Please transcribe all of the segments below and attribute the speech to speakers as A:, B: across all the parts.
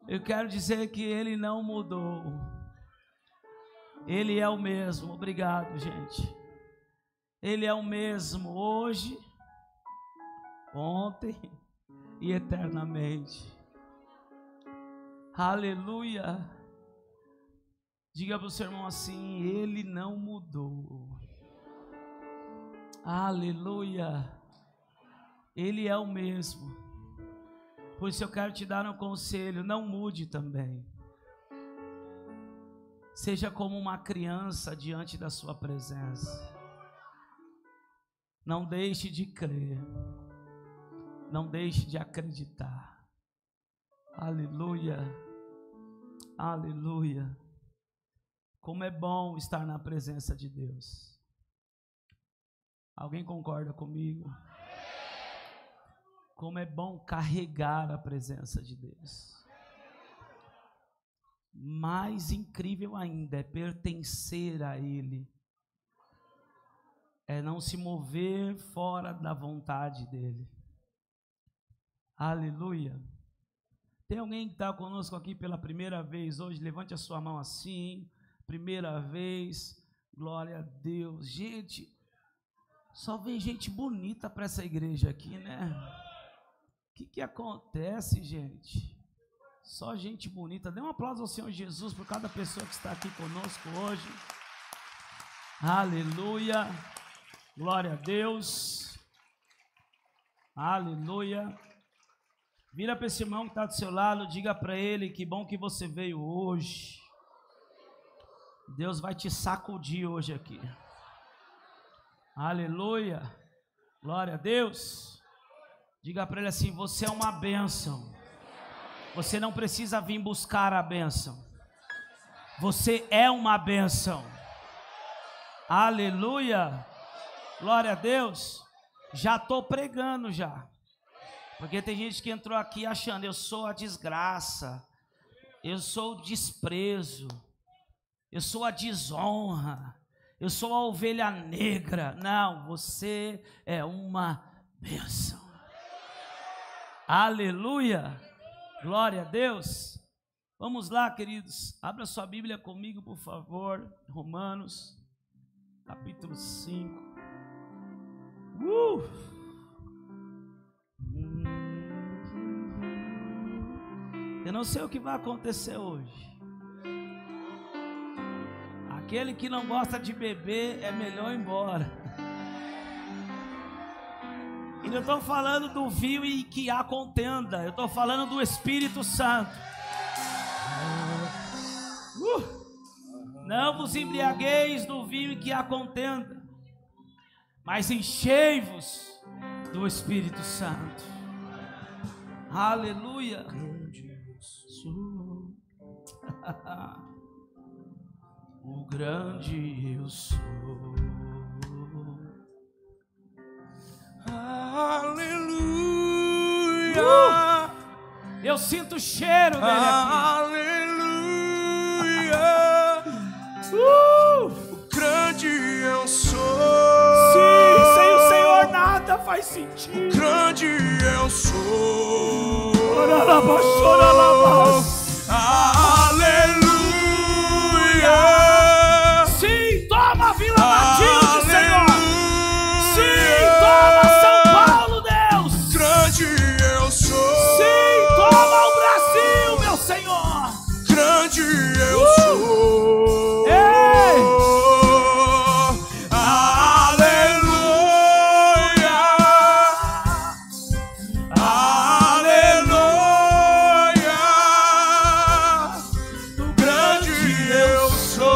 A: Eu quero dizer que Ele não mudou. Ele é o mesmo. Obrigado, gente. Ele é o mesmo hoje, ontem e eternamente. Aleluia. Diga para o seu irmão assim: Ele não mudou. Aleluia. Ele é o mesmo. Por isso eu quero te dar um conselho: não mude também. Seja como uma criança diante da sua presença. Não deixe de crer. Não deixe de acreditar. Aleluia. Aleluia. Como é bom estar na presença de Deus. Alguém concorda comigo? Como é bom carregar a presença de Deus. Mais incrível ainda é pertencer a Ele. É não se mover fora da vontade dEle. Aleluia. Tem alguém que está conosco aqui pela primeira vez hoje? Levante a sua mão assim. Primeira vez. Glória a Deus. Gente, só vem gente bonita para essa igreja aqui, né? O que acontece, gente? Só gente bonita. Dê um aplauso ao Senhor Jesus por cada pessoa que está aqui conosco hoje. Aleluia. Glória a Deus. Aleluia. Vira para esse irmão que está do seu lado. Diga para ele: que bom que você veio hoje. Deus vai te sacudir hoje aqui. Aleluia. Glória a Deus. Diga para ele assim: você é uma bênção. Você não precisa vir buscar a bênção. Você é uma bênção. Aleluia. Glória a Deus. Já estou pregando já. Porque tem gente que entrou aqui achando: eu sou a desgraça, eu sou o desprezo, eu sou a desonra, eu sou a ovelha negra. Não, você é uma bênção. Aleluia. Glória a Deus. Vamos lá, queridos. Abra sua Bíblia comigo, por favor. Romanos, capítulo 5. Eu não sei o que vai acontecer hoje. Aquele que não gosta de beber é melhor ir embora. E não estou falando do vinho e que há contenda. Eu estou falando do Espírito Santo. Não vos embriagueis do vinho em que há contenda, mas enchei-vos do Espírito Santo. Aleluia. O grande eu sou. Aleluia. Eu sinto o cheiro dele aqui. Aleluia.
B: O grande eu sou.
A: Sim, sem o Senhor nada faz sentido.
B: O grande eu sou. Aleluia.
A: Sim, toma Vila Matilde, Senhor. Sim, toma São Paulo, Deus.
B: O grande eu sou.
A: Sim, toma o Brasil, meu Senhor.
B: Grande eu sou.
A: Ei.
B: Aleluia. Aleluia. O grande eu sou.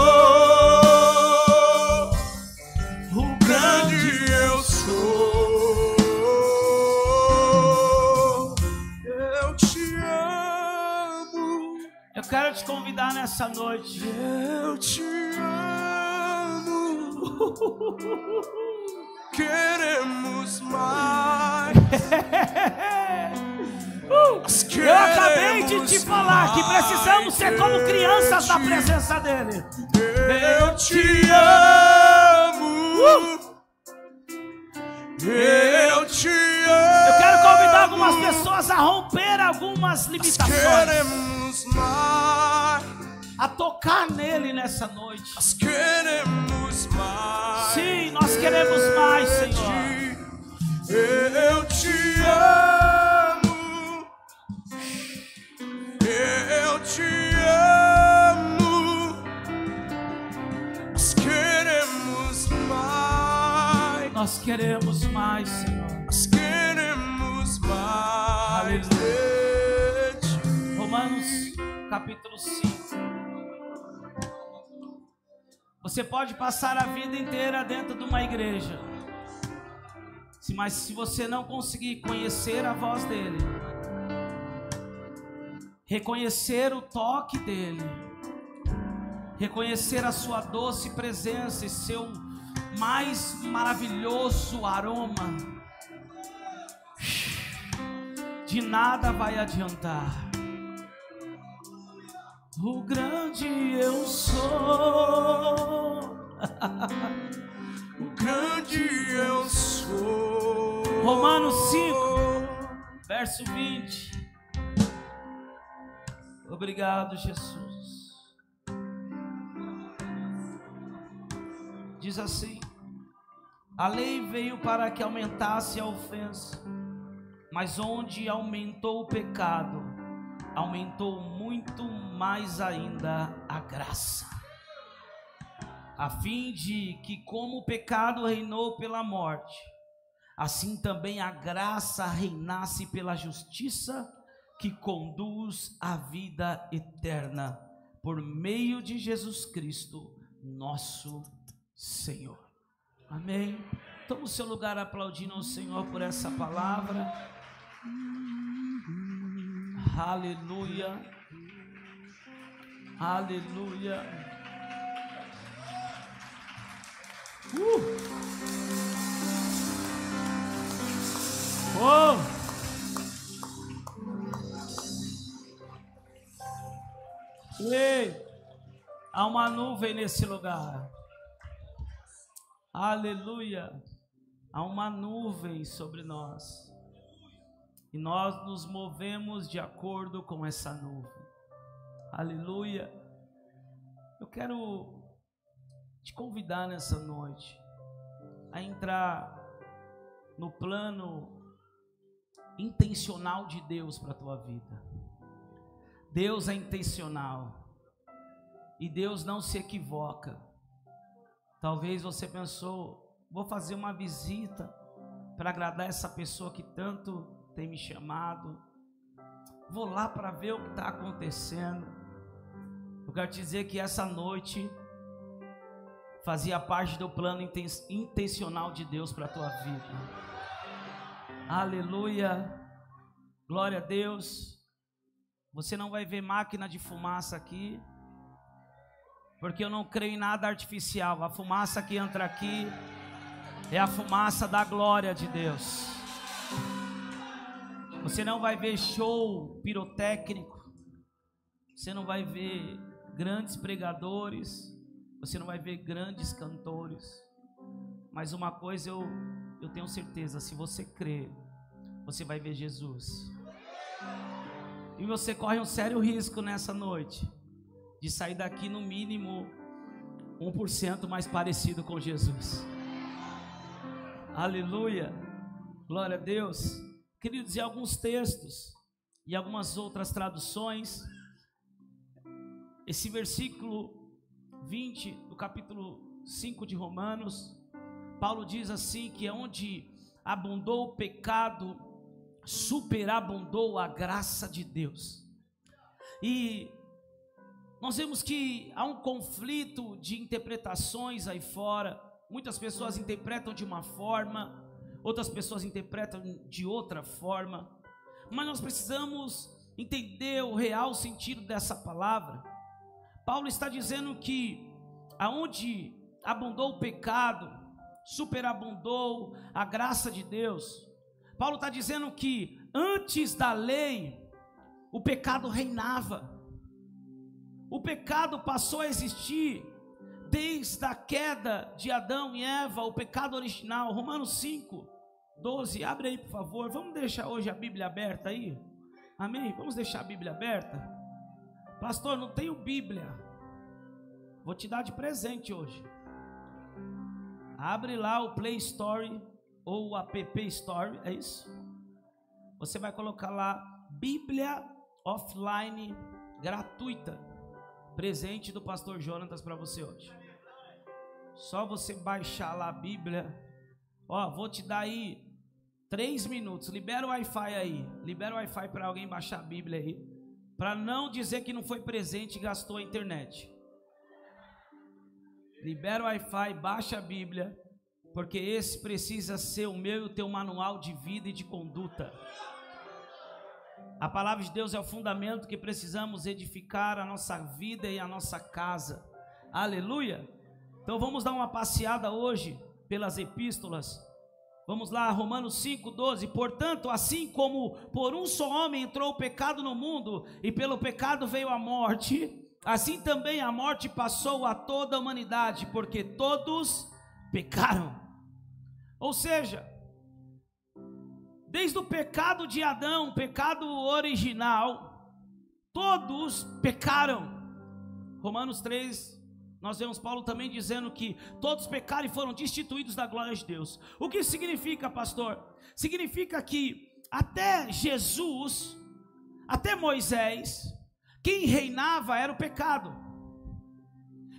B: O grande eu sou. Eu te amo.
A: Eu quero te convidar nessa noite.
B: Eu te amo. Queremos mais.
A: Eu acabei de te falar que precisamos ser como crianças na presença dele.
B: Eu te amo. Eu te amo.
A: Eu quero convidar algumas pessoas pessoas a romper algumas
B: Nós
A: limitações,
B: queremos mais.
A: a tocar nele nessa noite.
B: Nós queremos mais.
A: Sim, nós queremos mais, Senhor.
B: Eu te amo. Eu te amo. Nós queremos mais.
A: Nós queremos mais, Senhor.
B: Nós queremos mais.
A: Aleluia.
B: de ti.
A: Romanos capítulo 5. Você pode passar a vida inteira dentro de uma igreja, mas se você não conseguir conhecer a voz dele, reconhecer o toque dele, reconhecer a sua doce presença e seu mais maravilhoso aroma, de nada vai adiantar. O grande eu sou.
B: O grande eu sou.
A: Romanos 5, verso 20. Obrigado, Jesus. Diz assim: a lei veio para que aumentasse a ofensa, mas onde aumentou o pecado, aumentou muito mais ainda a graça, a fim de que, como o pecado reinou pela morte, assim também a graça reinasse pela justiça que conduz à vida eterna, por meio de Jesus Cristo, nosso Senhor. Amém. Toma o seu lugar aplaudindo ao Senhor por essa palavra. Aleluia. Aleluia. Oh! Ei, há uma nuvem nesse lugar. Aleluia. Há uma nuvem sobre nós. E nós nos movemos de acordo com essa nuvem. Aleluia. Eu quero te convidar nessa noite a entrar no plano intencional de Deus para a tua vida. Deus é intencional e Deus não se equivoca. Talvez você pensou: vou fazer uma visita para agradar essa pessoa que tanto tem me chamado, vou lá para ver o que está acontecendo. Eu quero te dizer que essa noite fazia parte do plano intencional de Deus para a tua vida. Aleluia, glória a Deus. Você não vai ver máquina de fumaça aqui, porque eu não creio em nada artificial. A fumaça que entra aqui é a fumaça da glória de Deus. Você não vai ver show pirotécnico, você não vai ver grandes pregadores, você não vai ver grandes cantores, mas uma coisa eu tenho certeza: se você crer, você vai ver Jesus. E você corre um sério risco nessa noite de sair daqui no mínimo 1% mais parecido com Jesus. Aleluia, glória a Deus. Queridos, em alguns textos e algumas outras traduções, esse versículo 20 do capítulo 5 de Romanos, Paulo diz assim, que é onde abundou o pecado, superabundou a graça de Deus. E nós vemos que há um conflito de interpretações aí fora. Muitas pessoas interpretam de uma forma, outras pessoas interpretam de outra forma, mas nós precisamos entender o real sentido dessa palavra. Paulo está dizendo que aonde abundou o pecado, superabundou a graça de Deus. Paulo está dizendo que antes da lei, o pecado reinava. O pecado passou a existir desde a queda de Adão e Eva, o pecado original. Romanos 5, 12, abre aí por favor. Vamos deixar hoje a Bíblia aberta aí? Amém? Vamos deixar a Bíblia aberta? Pastor, não tenho Bíblia. Vou te dar de presente hoje. Abre lá o Play Store ou o App Store, é isso? Você vai colocar lá Bíblia Offline gratuita. Presente do pastor Jonatas para você hoje. Só você baixar lá a Bíblia. Ó, vou te dar aí 3 minutos. Libera o Wi-Fi aí. Libera o Wi-Fi para alguém baixar a Bíblia aí. Para não dizer que não foi presente e gastou a internet. Libera o Wi-Fi, baixa a Bíblia. Porque esse precisa ser o meu e o teu manual de vida e de conduta. A palavra de Deus é o fundamento que precisamos edificar a nossa vida e a nossa casa. Aleluia! Então vamos dar uma passeada hoje pelas epístolas. Vamos lá, Romanos 5:12. Portanto, assim como por um só homem entrou o pecado no mundo, e pelo pecado veio a morte, assim também a morte passou a toda a humanidade, porque todos pecaram. Ou seja, desde o pecado de Adão, o pecado original, todos pecaram. Romanos 3, nós vemos Paulo também dizendo que todos pecaram e foram destituídos da glória de Deus. O que significa, pastor? Significa que até Jesus, até Moisés, quem reinava era o pecado.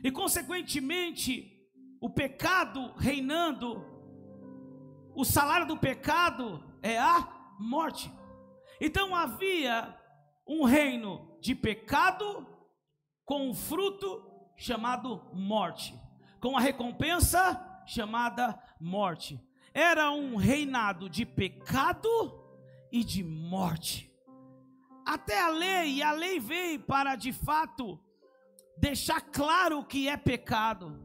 A: E consequentemente, o pecado reinando, o salário do pecado é a morte. Então havia um reino de pecado com um fruto chamado morte, com a recompensa chamada morte. Era um reinado de pecado e de morte. Até a lei, e a lei veio para de fato deixar claro o que é pecado,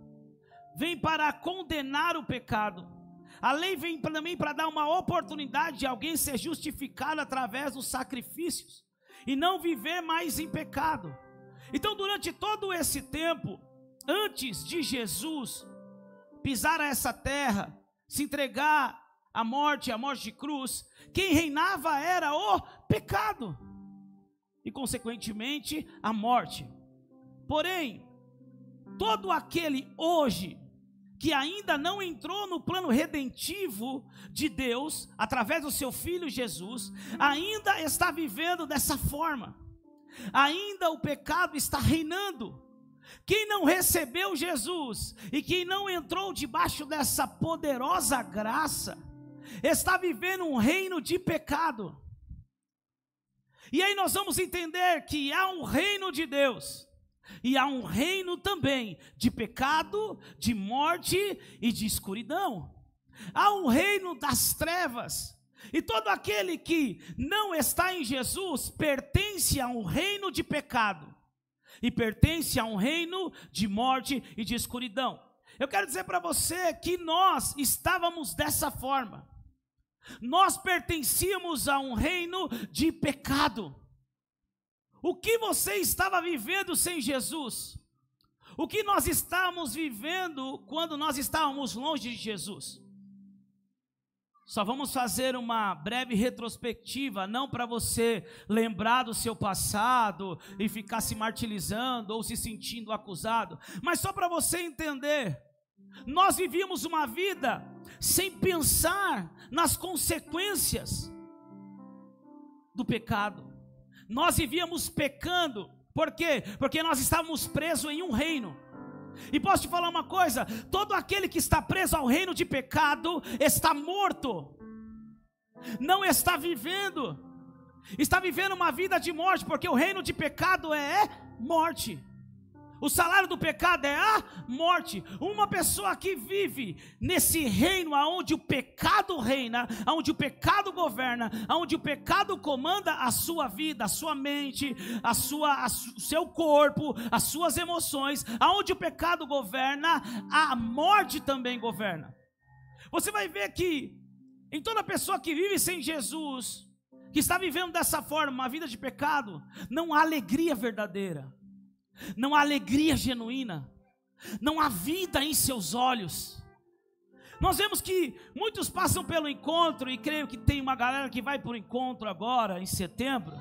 A: vem para condenar o pecado. A lei vem também para dar uma oportunidade de alguém ser justificado através dos sacrifícios e não viver mais em pecado. Então, durante todo esse tempo, antes de Jesus pisar essa terra, se entregar à morte de cruz, quem reinava era o pecado e, consequentemente, a morte. Porém, todo aquele hoje que ainda não entrou no plano redentivo de Deus, através do seu Filho Jesus, ainda está vivendo dessa forma. Ainda o pecado está reinando. Quem não recebeu Jesus e quem não entrou debaixo dessa poderosa graça, está vivendo um reino de pecado. E aí nós vamos entender que há um reino de Deus, e há um reino também de pecado, de morte e de escuridão. Há um reino das trevas. E todo aquele que não está em Jesus pertence a um reino de pecado e pertence a um reino de morte e de escuridão. Eu quero dizer para você que nós estávamos dessa forma. Nós pertencíamos a um reino de pecado. O que você estava vivendo sem Jesus? O que nós estávamos vivendo quando nós estávamos longe de Jesus? Só vamos fazer uma breve retrospectiva, não para você lembrar do seu passado e ficar se martirizando ou se sentindo acusado, mas só para você entender. Nós vivíamos uma vida sem pensar nas consequências do pecado. Nós vivíamos pecando. Por quê? Porque nós estávamos presos em um reino. E posso te falar uma coisa: todo aquele que está preso ao reino de pecado está morto, não está vivendo, está vivendo uma vida de morte, porque o reino de pecado é morte. O salário do pecado é a morte. Uma pessoa que vive nesse reino onde o pecado reina, onde o pecado governa, onde o pecado comanda a sua vida, a sua mente, o seu corpo, as suas emoções, onde o pecado governa, a morte também governa. Você vai ver que em toda pessoa que vive sem Jesus, que está vivendo dessa forma, uma vida de pecado, não há alegria verdadeira. Não há alegria genuína, não há vida em seus olhos, Nós vemos que muitos passam pelo encontro, e creio que tem uma galera que vai para o encontro agora, em setembro.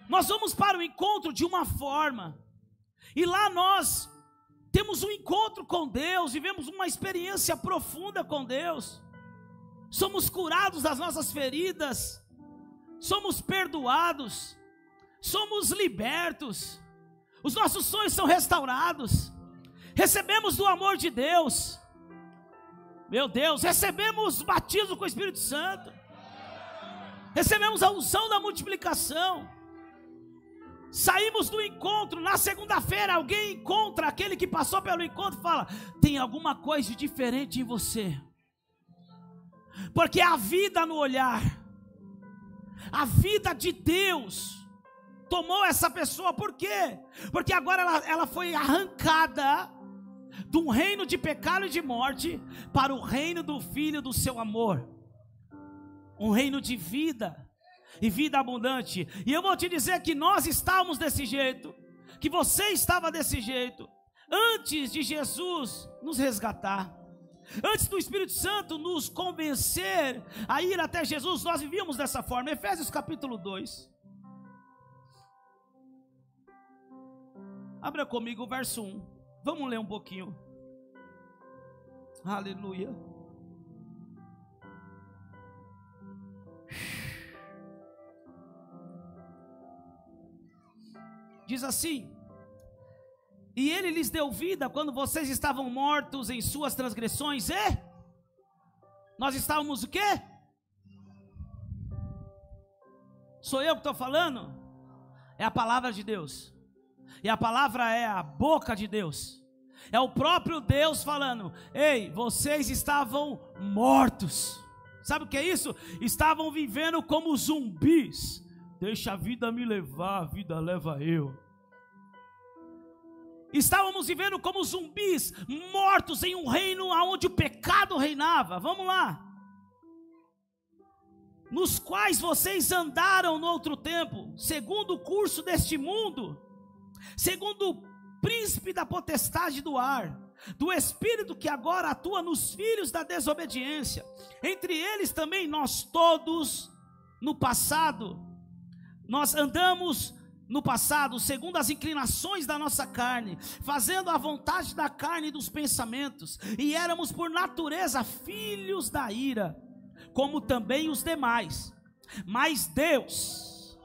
A: Nós vamos para o encontro de uma forma, e lá nós temos um encontro com Deus, vivemos uma experiência profunda com Deus, somos curados das nossas feridas, somos perdoados, somos libertos, os nossos sonhos são restaurados, recebemos do amor de Deus, meu Deus, recebemos batismo com o Espírito Santo, recebemos a unção da multiplicação, saímos do encontro, na segunda-feira alguém encontra aquele que passou pelo encontro e fala, tem alguma coisa de diferente em você, porque a vida no olhar, a vida de Deus tomou essa pessoa. Por quê? Porque agora ela foi arrancada de um reino de pecado e de morte para o reino do Filho do seu amor, um reino de vida e vida abundante. E eu vou te dizer que nós estávamos desse jeito, que você estava desse jeito, antes de Jesus nos resgatar, antes do Espírito Santo nos convencer a ir até Jesus, nós vivíamos dessa forma. Efésios capítulo 2, abra comigo o verso 1, vamos ler um pouquinho. Aleluia. Diz assim: e ele lhes deu vida quando vocês estavam mortos em suas transgressões, e nós estávamos o quê? Sou eu que estou falando? É a palavra de Deus, e a palavra é a boca de Deus, é o próprio Deus falando, ei, vocês estavam mortos, sabe o que é isso? Estavam vivendo como zumbis, deixa a vida me levar, a vida leva eu. Estávamos vivendo como zumbis, mortos em um reino onde o pecado reinava. Vamos lá. Nos quais vocês andaram no outro tempo, segundo o curso deste mundo, segundo o príncipe da potestade do ar, do espírito que agora atua nos filhos da desobediência. Entre eles também nós todos, no passado, nós andamos no passado, segundo as inclinações da nossa carne, fazendo a vontade da carne e dos pensamentos, e éramos por natureza filhos da ira, como também os demais. Mas Deus,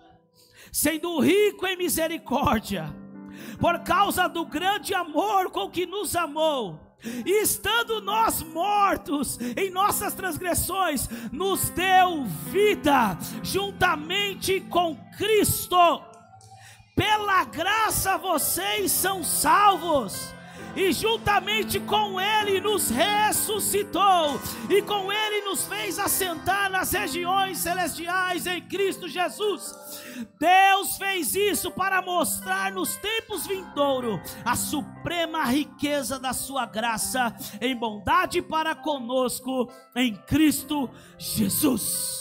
A: sendo rico em misericórdia, por causa do grande amor com que nos amou, e estando nós mortos em nossas transgressões, nos deu vida juntamente com Cristo. Pela graça vocês são salvos, e juntamente com Ele nos ressuscitou, e com Ele nos fez assentar nas regiões celestiais em Cristo Jesus. Deus fez isso para mostrar nos tempos vindouros a suprema riqueza da sua graça em bondade para conosco em Cristo Jesus.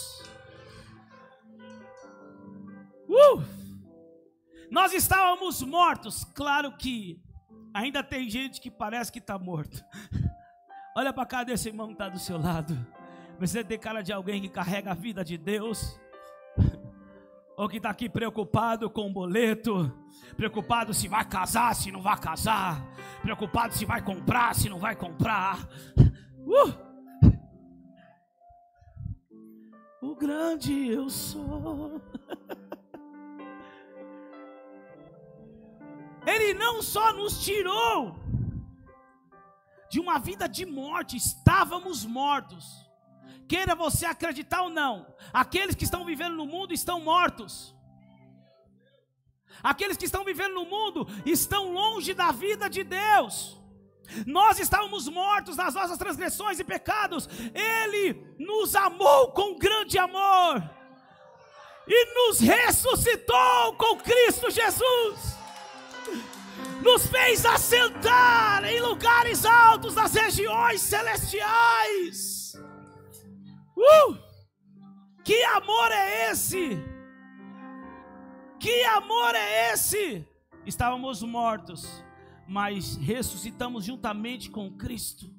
A: Nós estávamos mortos. Claro que ainda tem gente que parece que está morto. Olha para cá desse irmão que está do seu lado. Você tem cara de alguém que carrega a vida de Deus, ou que está aqui preocupado com o boleto, preocupado se vai casar, se não vai casar, preocupado se vai comprar, se não vai comprar. O grande eu sou. Ele não só nos tirou de uma vida de morte, estávamos mortos. Queira você acreditar ou não, aqueles que estão vivendo no mundo estão mortos. Aqueles que estão vivendo no mundo estão longe da vida de Deus. Nós estávamos mortos nas nossas transgressões e pecados. Ele nos amou com grande amor e nos ressuscitou com Cristo Jesus. Nos fez assentar em lugares altos das regiões celestiais. Que amor é esse? Que amor é esse? Estávamos mortos, mas ressuscitamos juntamente com Cristo.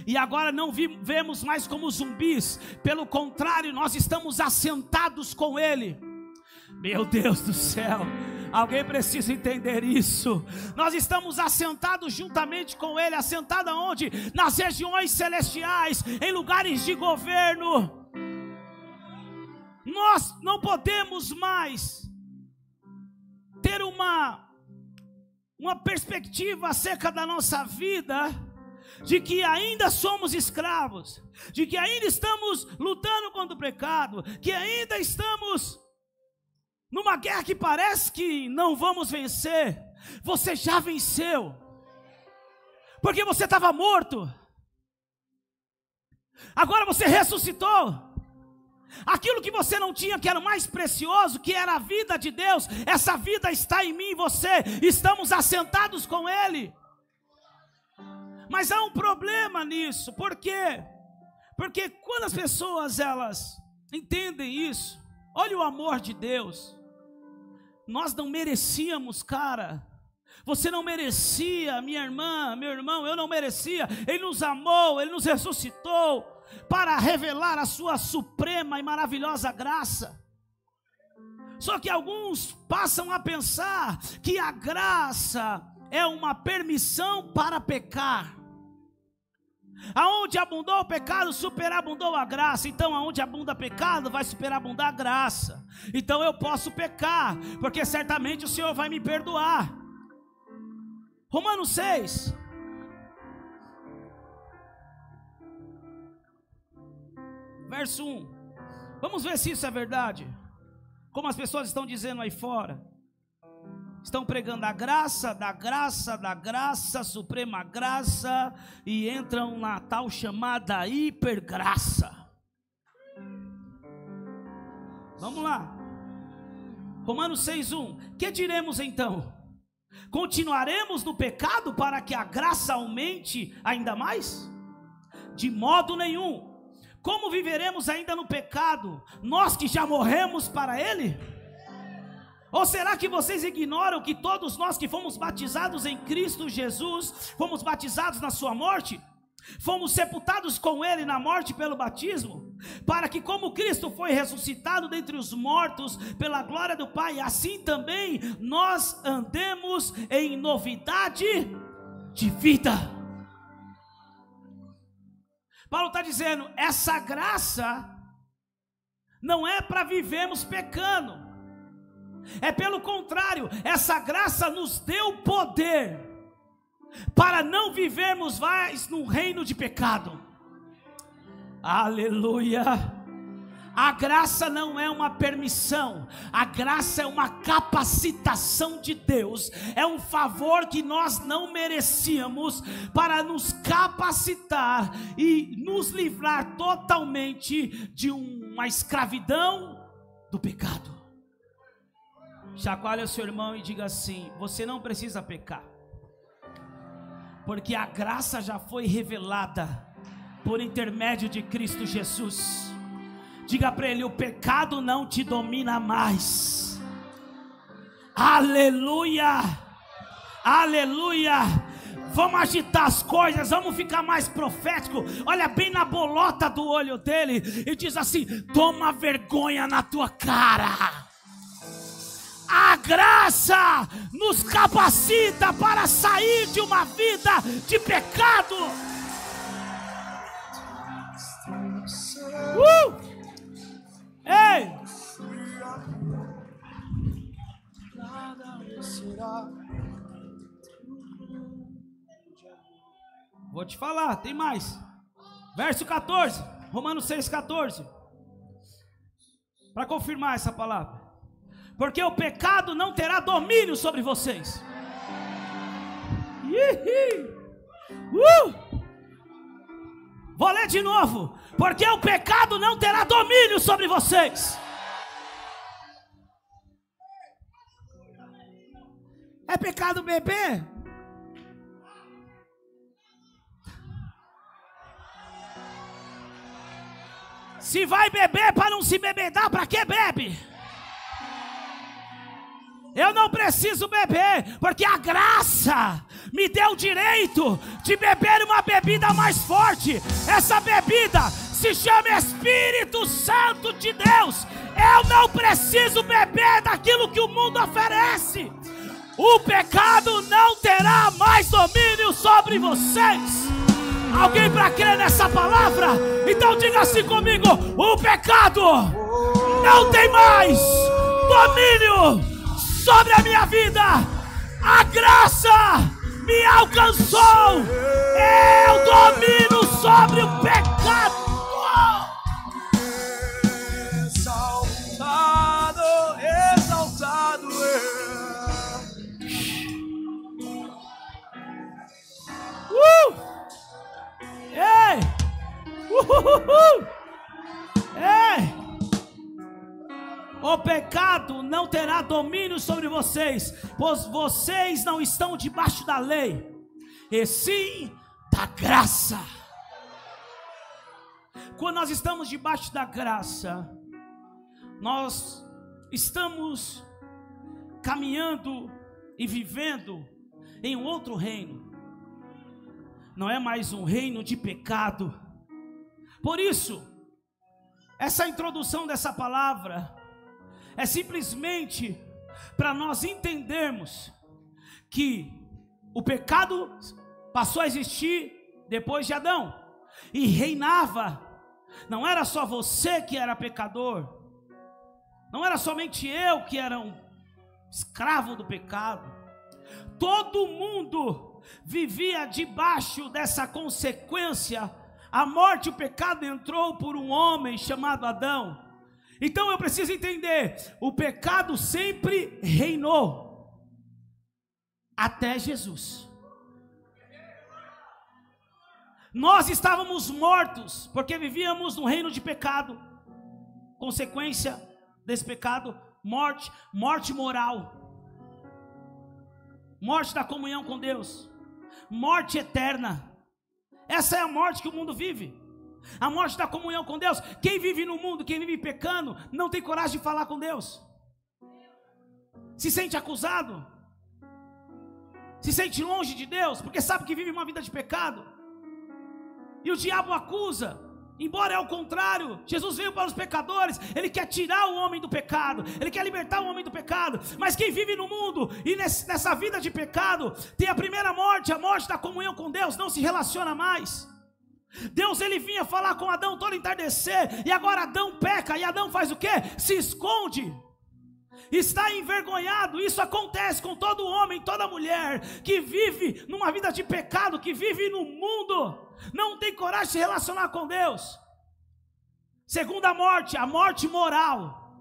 A: E agora não vemos mais como zumbis. Pelo contrário, nós estamos assentados com Ele. Meu Deus do céu, alguém precisa entender isso. Nós estamos assentados juntamente com Ele. Assentado aonde? Nas regiões celestiais, em lugares de governo. Nós não podemos mais ter uma perspectiva acerca da nossa vida, de que ainda somos escravos, de que ainda estamos lutando contra o pecado, que ainda estamos numa guerra que parece que não vamos vencer. Você já venceu, porque você estava morto, agora você ressuscitou. Aquilo que você não tinha, que era o mais precioso, que era a vida de Deus, essa vida está em mim e você, estamos assentados com Ele. Mas há um problema nisso. Por quê? Porque quando as pessoas elas entendem isso, olha o amor de Deus. Nós não merecíamos, cara. Você não merecia, minha irmã, meu irmão, eu não merecia. Ele nos amou, Ele nos ressuscitou para revelar a sua suprema e maravilhosa graça. Só que alguns passam a pensar que a graça é uma permissão para pecar. Aonde abundou o pecado, superabundou a graça. Então aonde abunda pecado, vai superabundar a graça. Então eu posso pecar, porque certamente o Senhor vai me perdoar. Romanos 6. Verso 1. Vamos ver se isso é verdade. Como as pessoas estão dizendo aí fora. Estão pregando a graça, da graça, da graça, suprema graça, e entram na tal chamada hipergraça. Vamos lá. Romanos 6:1. Que diremos então? Continuaremos no pecado para que a graça aumente ainda mais? De modo nenhum. Como viveremos ainda no pecado, nós que já morremos para ele? Ou será que vocês ignoram que todos nós que fomos batizados em Cristo Jesus, fomos batizados na sua morte? Fomos sepultados com Ele na morte pelo batismo, para que como Cristo foi ressuscitado dentre os mortos pela glória do Pai, assim também nós andemos em novidade de vida. Paulo está dizendo, essa graça não é para vivermos pecando. É pelo contrário, essa graça nos deu poder para não vivermos mais no reino de pecado. Aleluia. A graça não é uma permissão, a graça é uma capacitação de Deus, é um favor que nós não merecíamos para nos capacitar e nos livrar totalmente de uma escravidão do pecado. Chacoalhe o seu irmão e diga assim: você não precisa pecar, porque a graça já foi revelada por intermédio de Cristo Jesus. Diga para ele: o pecado não te domina mais. Aleluia, aleluia. Vamos agitar as coisas, vamos ficar mais profético. Olha bem na bolota do olho dele e diz assim: toma vergonha na tua cara. A graça nos capacita para sair de uma vida de pecado. Ei! Vou te falar, tem mais. Verso 14, Romanos 6,14. Para confirmar essa palavra. Porque o pecado não terá domínio sobre vocês. Vou ler de novo. Porque o pecado não terá domínio sobre vocês. É pecado beber? Se vai beber para não se bebedar, para que bebe? Eu não preciso beber, porque a graça me deu o direito de beber uma bebida mais forte. Essa bebida se chama Espírito Santo de Deus. Eu não preciso beber daquilo que o mundo oferece. O pecado não terá mais domínio sobre vocês. Alguém para crer nessa palavra? Então diga assim comigo: o pecado não tem mais domínio sobre a minha vida. A graça me alcançou. Eu domino sobre o pecado.
B: Exaltado, exaltado
A: Ei! Ei! O pecado não terá domínio sobre vocês, pois vocês não estão debaixo da lei, e sim da graça. Quando nós estamos debaixo da graça, nós estamos caminhando e vivendo em um outro reino. Não é mais um reino de pecado. Por isso, essa introdução dessa palavra é simplesmente para nós entendermos que o pecado passou a existir depois de Adão e reinava. Não era só você que era pecador, não era somente eu que era um escravo do pecado. Todo mundo vivia debaixo dessa consequência. A morte, o pecado entrou por um homem chamado Adão. Então eu preciso entender: o pecado sempre reinou até Jesus. Nós estávamos mortos porque vivíamos num reino de pecado. Consequência desse pecado: morte moral, morte da comunhão com Deus, morte eterna. Essa é a morte que o mundo vive, a morte da comunhão com Deus. Quem vive no mundo, quem vive pecando, não tem coragem de falar com Deus, se sente acusado, se sente longe de Deus, porque sabe que vive uma vida de pecado. E o diabo acusa, embora é o contrário. Jesus veio para os pecadores, ele quer tirar o homem do pecado, ele quer libertar o homem do pecado. Mas quem vive no mundo e nessa vida de pecado, tem a primeira morte, a morte da comunhão com Deus, não se relaciona mais. Deus, ele vinha falar com Adão todo entardecer, e agora Adão peca, e Adão faz o quê? Se esconde, está envergonhado. Isso acontece com todo homem, toda mulher que vive numa vida de pecado, que vive no mundo, não tem coragem de se relacionar com Deus. Segunda morte, a morte moral,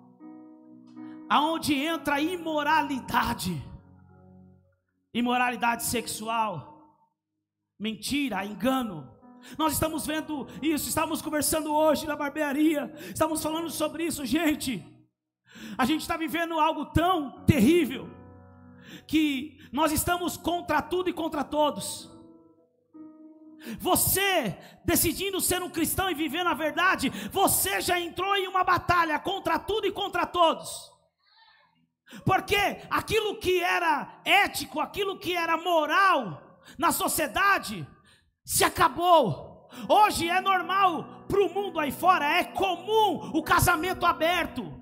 A: aonde entra a imoralidade, imoralidade sexual, mentira, engano. Nós estamos vendo isso, estamos conversando hoje na barbearia, estamos falando sobre isso. Gente, a gente está vivendo algo tão terrível, que nós estamos contra tudo e contra todos. Você decidindo ser um cristão e viver na verdade, você já entrou em uma batalha contra tudo e contra todos. Porque aquilo que era ético, aquilo que era moral na sociedade, se acabou. Hoje é normal para o mundo aí fora, é comum o casamento aberto,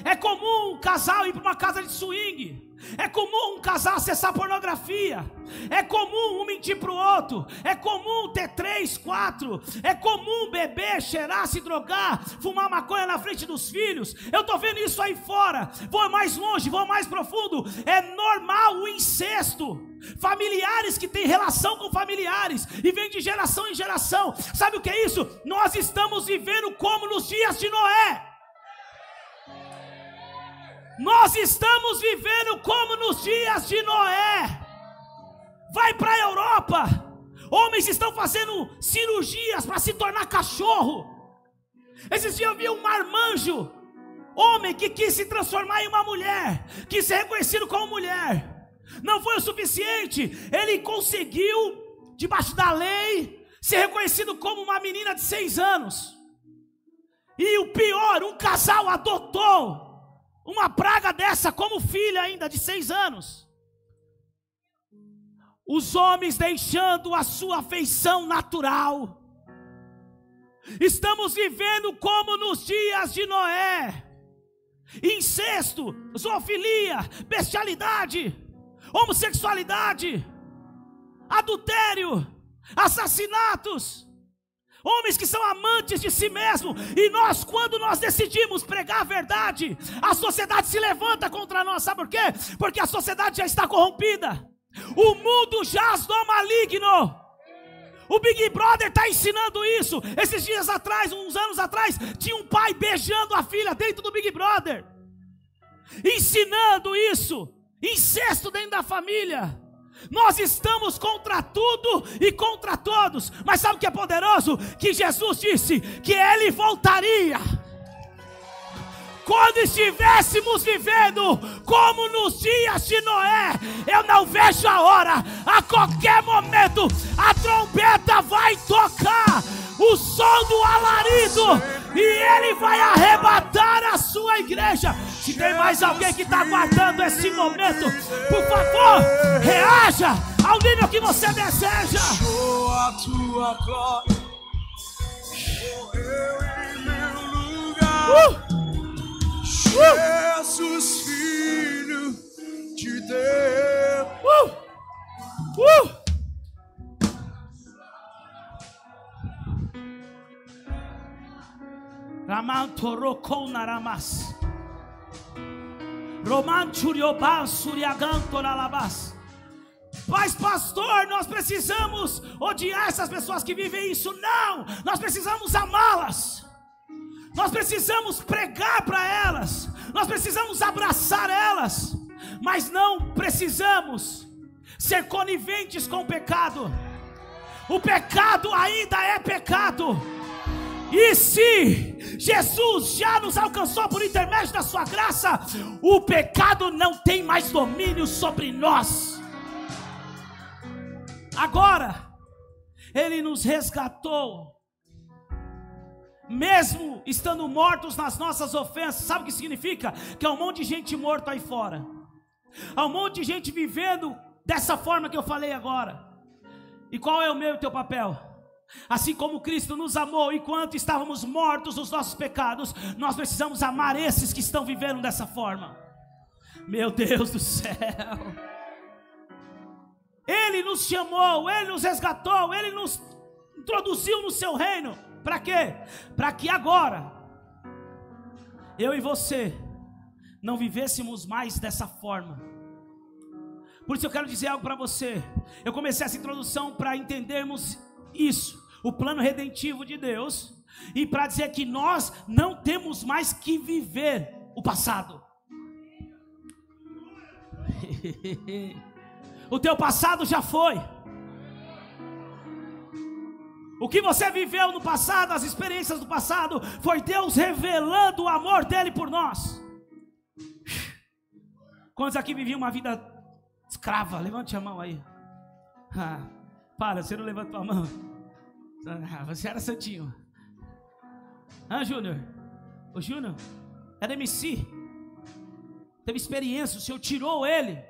A: é comum um casal ir para uma casa de swing, é comum um casal acessar pornografia, é comum um mentir para o outro, é comum ter 3, 4, é comum beber, cheirar, se drogar, fumar maconha na frente dos filhos. Eu estou vendo isso aí fora. Vou mais longe, vou mais profundo. É normal o incesto, familiares que têm relação com familiares e vem de geração em geração. Sabe o que é isso? Nós estamos vivendo como nos dias de Noé. Nós estamos vivendo como nos dias de Noé. Vai para a Europa, homens estão fazendo cirurgias para se tornar cachorro. Esses dias eu vi um marmanjo, homem que quis se transformar em uma mulher, quis ser reconhecido como mulher. Não foi o suficiente, ele conseguiu, debaixo da lei, ser reconhecido como uma menina de 6 anos. E o pior, um casal adotou uma praga dessa como filha ainda de 6 anos. os homens deixando a sua afeição natural. Estamos vivendo como nos dias de Noé: incesto, zoofilia, bestialidade, homossexualidade, adultério, assassinatos, homens que são amantes de si mesmo. E nós, quando nós decidimos pregar a verdade, a sociedade se levanta contra nós. Sabe por quê? Porque a sociedade já está corrompida, o mundo jaz no maligno. O Big Brother está ensinando isso. Esses dias atrás, uns anos atrás, tinha um pai beijando a filha dentro do Big Brother, ensinando isso, incesto dentro da família. Nós estamos contra tudo e contra todos. Mas sabe o que é poderoso? Que Jesus disse que Ele voltaria quando estivéssemos vivendo como nos dias de Noé. Eu não vejo a hora. A qualquer momento a trombeta vai tocar, o som do alarido, e Ele vai arrebatar a sua igreja. Se tem mais alguém que está aguardando esse momento, por favor, reaja ao nível que você deseja.
B: Show a tua glória, eu em meu lugar. Jesus, Filho de Deus.
A: Ramantorocou naramas, Romanchuriobas, Suriaganto nalabas. Mas pastor, nós precisamos odiar essas pessoas que vivem isso. Não, nós precisamos amá-las. Nós precisamos pregar para elas, nós precisamos abraçar elas, mas não precisamos ser coniventes com o pecado. O pecado ainda é pecado. E se Jesus já nos alcançou por intermédio da sua graça, o pecado não tem mais domínio sobre nós. Agora, Ele nos resgatou, mesmo estando mortos nas nossas ofensas. Sabe o que significa? Que há um monte de gente morta aí fora, há um monte de gente vivendo dessa forma que eu falei agora. E qual é o meu e o teu papel? Assim como Cristo nos amou enquanto estávamos mortos nos nossos pecados, nós precisamos amar esses que estão vivendo dessa forma. Meu Deus do céu, Ele nos chamou, Ele nos resgatou, Ele nos introduziu no seu reino. Para quê? Para que agora eu e você não vivêssemos mais dessa forma. Por isso eu quero dizer algo para você. Eu comecei essa introdução para entendermos isso, o plano redentivo de Deus, e para dizer que nós não temos mais que viver o passado. O teu passado já foi. O que você viveu no passado, as experiências do passado, foi Deus revelando o amor dele por nós. Quantos aqui viviam uma vida escrava? Levante a mão aí. Para, você não levantou a mão. Você era santinho. Júnior? O Júnior era MC, teve experiência, o Senhor tirou ele,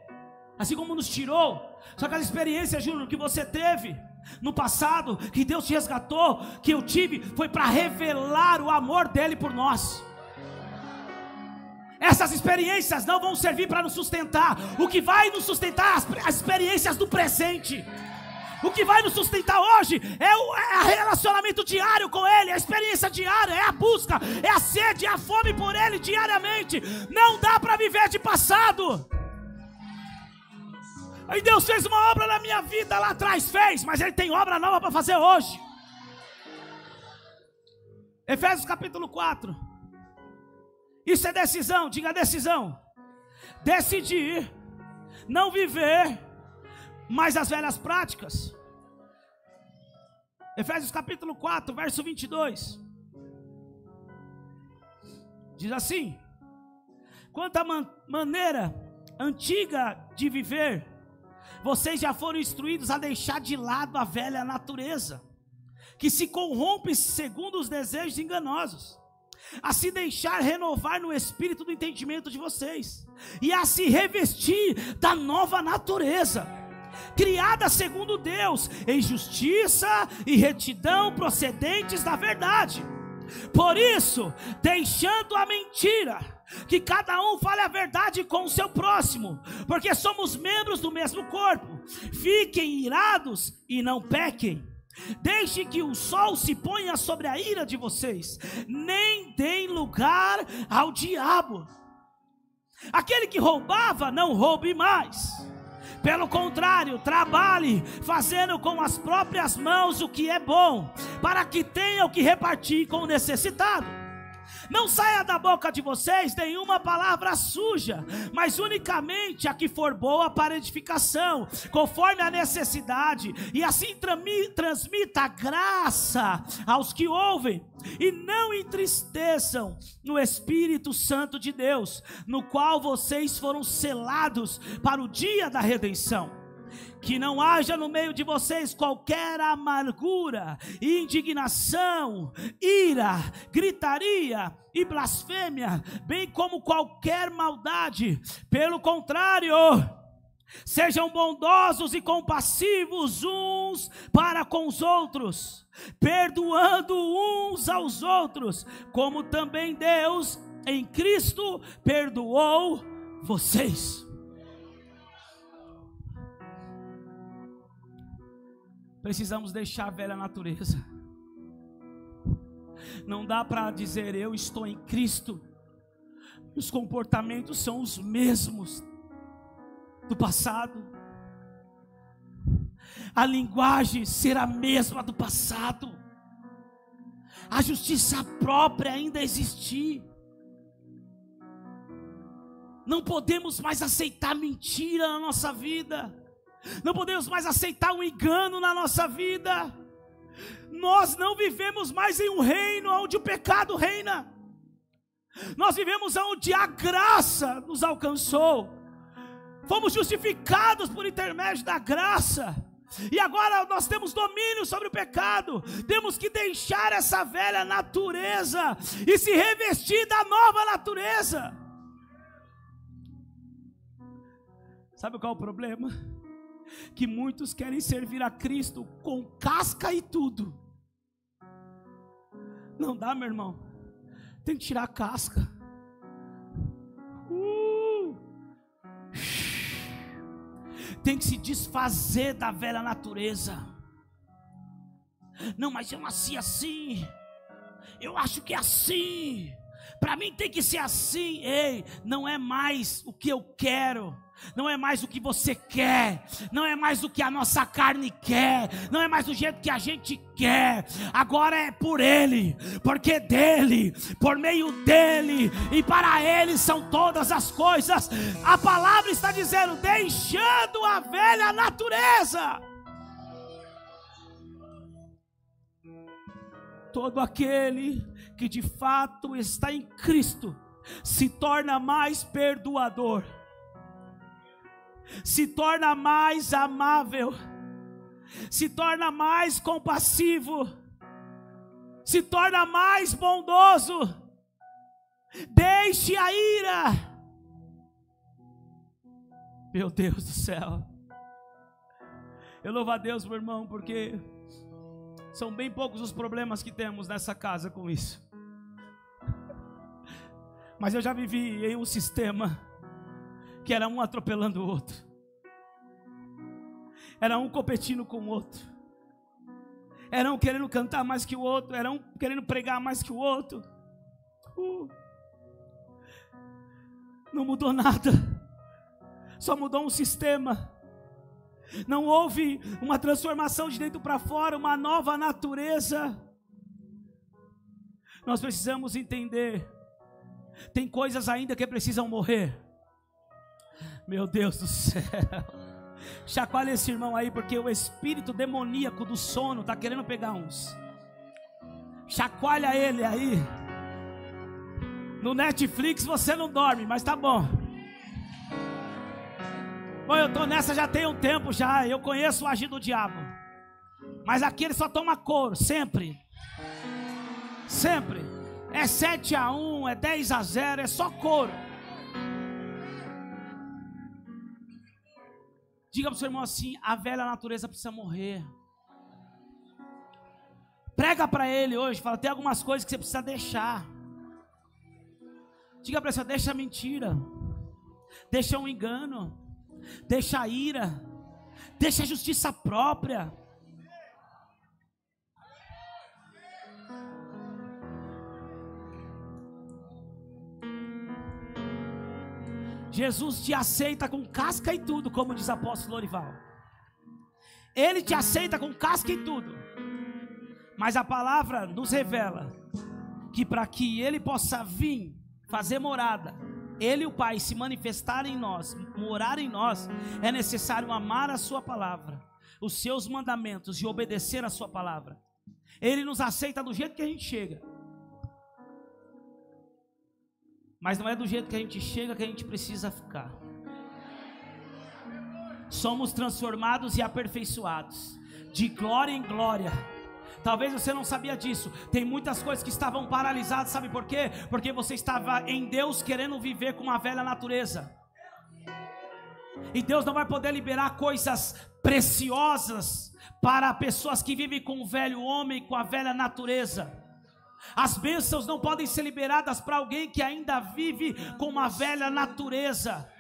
A: assim como nos tirou. Só que a experiência, Júnior, que você teve no passado, que Deus te resgatou, que eu tive, foi para revelar o amor dele por nós. Essas experiências não vão servir para nos sustentar. O que vai nos sustentar as experiências do presente. O que vai nos sustentar hoje é o relacionamento diário com Ele, a experiência diária, é a busca, é a sede, é a fome por Ele diariamente. Não dá para viver de passado. Aí Deus fez uma obra na minha vida lá atrás, fez, mas Ele tem obra nova para fazer hoje. Efésios capítulo 4. Isso é decisão, diga decisão. Decidir não viver mais as velhas práticas. Efésios capítulo 4, verso 22. Diz assim: quanto à maneira antiga de viver, vocês já foram instruídos a deixar de lado a velha natureza, que se corrompe segundo os desejos enganosos, a se deixar renovar no espírito do entendimento de vocês, e a se revestir da nova natureza, criada segundo Deus, em justiça e retidão procedentes da verdade. Por isso, deixando a mentira, que cada um fale a verdade com o seu próximo, porque somos membros do mesmo corpo. Fiquem irados e não pequem. Deixe que o sol se ponha sobre a ira de vocês, nem deem lugar ao diabo. Aquele que roubava, não roube mais. Pelo contrário, trabalhe, fazendo com as próprias mãos o que é bom, para que tenha o que repartir com o necessitado. Não saia da boca de vocês nenhuma palavra suja, mas unicamente a que for boa para edificação, conforme a necessidade, e assim transmita graça aos que ouvem. E não entristeçam no Espírito Santo de Deus, no qual vocês foram selados para o dia da redenção. Que não haja no meio de vocês qualquer amargura, indignação, ira, gritaria e blasfêmia, bem como qualquer maldade. Pelo contrário, sejam bondosos e compassivos uns para com os outros, perdoando uns aos outros, como também Deus em Cristo perdoou vocês. Precisamos deixar a velha natureza. Não dá para dizer eu estou em Cristo, os comportamentos são os mesmos do passado, a linguagem ser a mesma do passado, a justiça própria ainda existir. Não podemos mais aceitar mentira na nossa vida. Não podemos mais aceitar um engano na nossa vida. Nós não vivemos mais em um reino onde o pecado reina. Nós vivemos onde a graça nos alcançou. Fomos justificados por intermédio da graça. E agora nós temos domínio sobre o pecado. Temos que deixar essa velha natureza e se revestir da nova natureza. Sabe qual é o problema? Que muitos querem servir a Cristo com casca e tudo. Não dá, meu irmão. Tem que tirar a casca. Tem que se desfazer da velha natureza. Não, mas eu nasci assim. Eu acho que é assim. Para mim tem que ser assim. Ei, não é mais o que eu quero. Não é mais o que você quer, não é mais o que a nossa carne quer, não é mais do jeito que a gente quer. Agora é por Ele, porque dele, por meio dele e para Ele são todas as coisas. A palavra está dizendo: deixando a velha natureza. Todo aquele que de fato está em Cristo se torna mais perdoador, se torna mais amável, se torna mais compassivo, se torna mais bondoso. Deixe a ira. Meu Deus do céu. Eu louvo a Deus, meu irmão, porque são bem poucos os problemas que temos nessa casa com isso. Mas eu já vivi em um sistema que era um atropelando o outro, era um competindo com o outro, era um querendo cantar mais que o outro, era um querendo pregar mais que o outro. Não mudou nada, só mudou um sistema. Não houve uma transformação de dentro para fora, uma nova natureza. Nós precisamos entender, tem coisas ainda que precisam morrer. Meu Deus do céu. Chacoalha esse irmão aí, porque o espírito demoníaco do sono está querendo pegar uns. Chacoalha ele aí. No Netflix você não dorme, mas tá bom. Bom, eu tô nessa já tem um tempo já. Eu conheço o agir do diabo, mas aqui ele só toma couro, sempre. Sempre. É 7-1, é 10-0, é só couro. Diga para o seu irmão assim: a velha natureza precisa morrer. Prega para ele hoje, fala: tem algumas coisas que você precisa deixar. Diga para ele: deixa a mentira, deixa o engano, deixa a ira, deixa a justiça própria. Jesus te aceita com casca e tudo, como diz o apóstolo Lorival. Ele te aceita com casca e tudo. Mas a palavra nos revela que para que Ele possa vir fazer morada, Ele e o Pai se manifestarem em nós, morar em nós, é necessário amar a sua palavra, os seus mandamentos e obedecer a sua palavra. Ele nos aceita do jeito que a gente chega. Mas não é do jeito que a gente chega que a gente precisa ficar. Somos transformados e aperfeiçoados de glória em glória. Talvez você não sabia disso. Tem muitas coisas que estavam paralisadas. Sabe por quê? Porque você estava em Deus querendo viver com uma velha natureza. E Deus não vai poder liberar coisas preciosas para pessoas que vivem com o velho homem, com a velha natureza. As bênçãos não podem ser liberadas para alguém que ainda vive com uma velha natureza.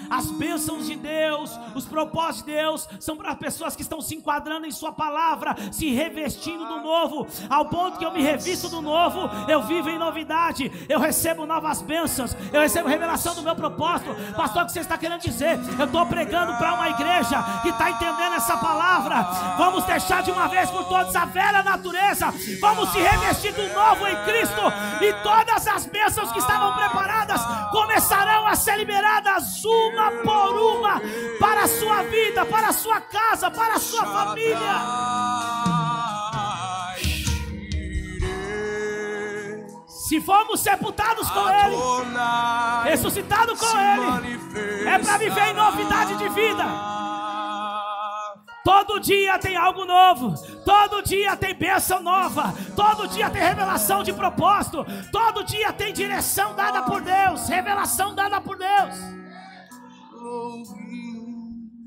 A: As bênçãos de Deus, os propósitos de Deus são para pessoas que estão se enquadrando em sua palavra, se revestindo do novo. Ao ponto que eu me revisto do novo, eu vivo em novidade, eu recebo novas bênçãos, eu recebo revelação do meu propósito. Pastor, o que você está querendo dizer? Eu estou pregando para uma igreja que está entendendo essa palavra. Vamos deixar de uma vez por todas a velha natureza, vamos se revestir do novo em Cristo, e todas as bênçãos que estavam preparadas começarão a ser liberadas uma por uma, para a sua vida, para a sua casa, para a sua família. Se formos sepultados com Ele, ressuscitados com Ele, é para viver em novidade de vida. Todo dia tem algo novo, todo dia tem bênção nova, todo dia tem revelação de propósito, todo dia tem direção dada por Deus, revelação dada por Deus.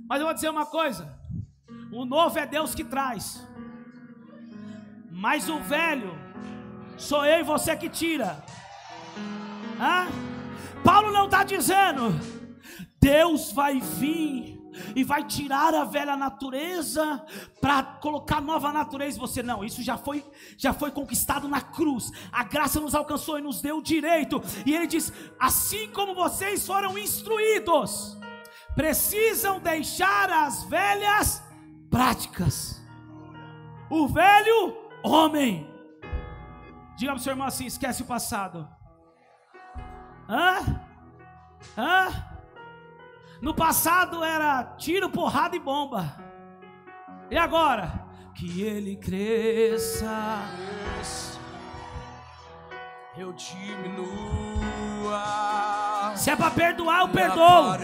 A: Mas eu vou dizer uma coisa: o novo é Deus que traz, mas o velho sou eu e você que tira. Paulo não está dizendo Deus vai vir e vai tirar a velha natureza para colocar nova natureza em você. Não, isso já foi conquistado na cruz. A graça nos alcançou e nos deu o direito. E ele diz: assim como vocês foram instruídos, precisam deixar as velhas práticas, o velho homem. Diga para o seu irmão assim: esquece o passado. No passado era tiro, porrada e bomba. E agora? Que ele cresça,
B: eu diminua.
A: Se é para perdoar, eu perdoo.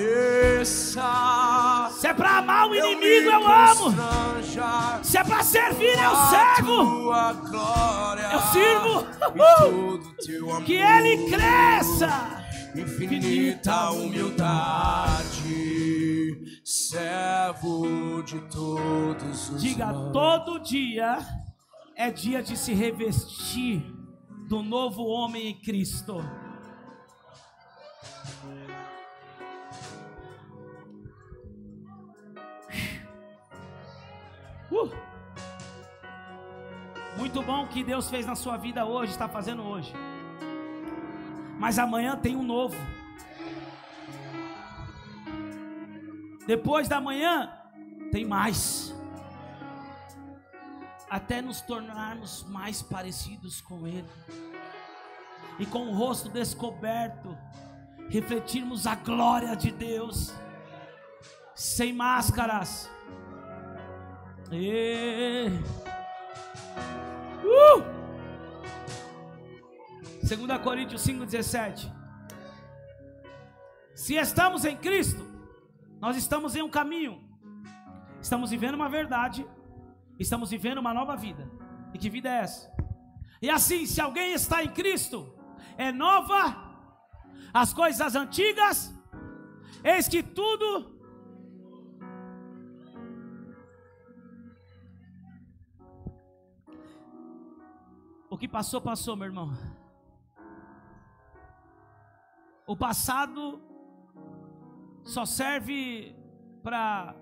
A: Se é para amar o inimigo, eu amo. Se é para servir, eu servo. Eu sirvo. Que ele cresça.
B: Infinita humildade, servo de todos os.
A: Diga: todo dia é dia de se revestir do novo homem em Cristo. Muito bom o que Deus fez na sua vida hoje, está fazendo hoje. Mas amanhã tem um novo. Depois da manhã tem mais. Até nos tornarmos mais parecidos com Ele. E com o rosto descoberto, refletirmos a glória de Deus. Sem máscaras. 2 Coríntios 5,17. Se estamos em Cristo, nós estamos em um caminho, estamos vivendo uma verdade, estamos vivendo uma nova vida. E que vida é essa? E assim, se alguém está em Cristo, é nova, as coisas antigas, eis que tudo que passou, passou, meu irmão. O passado só serve para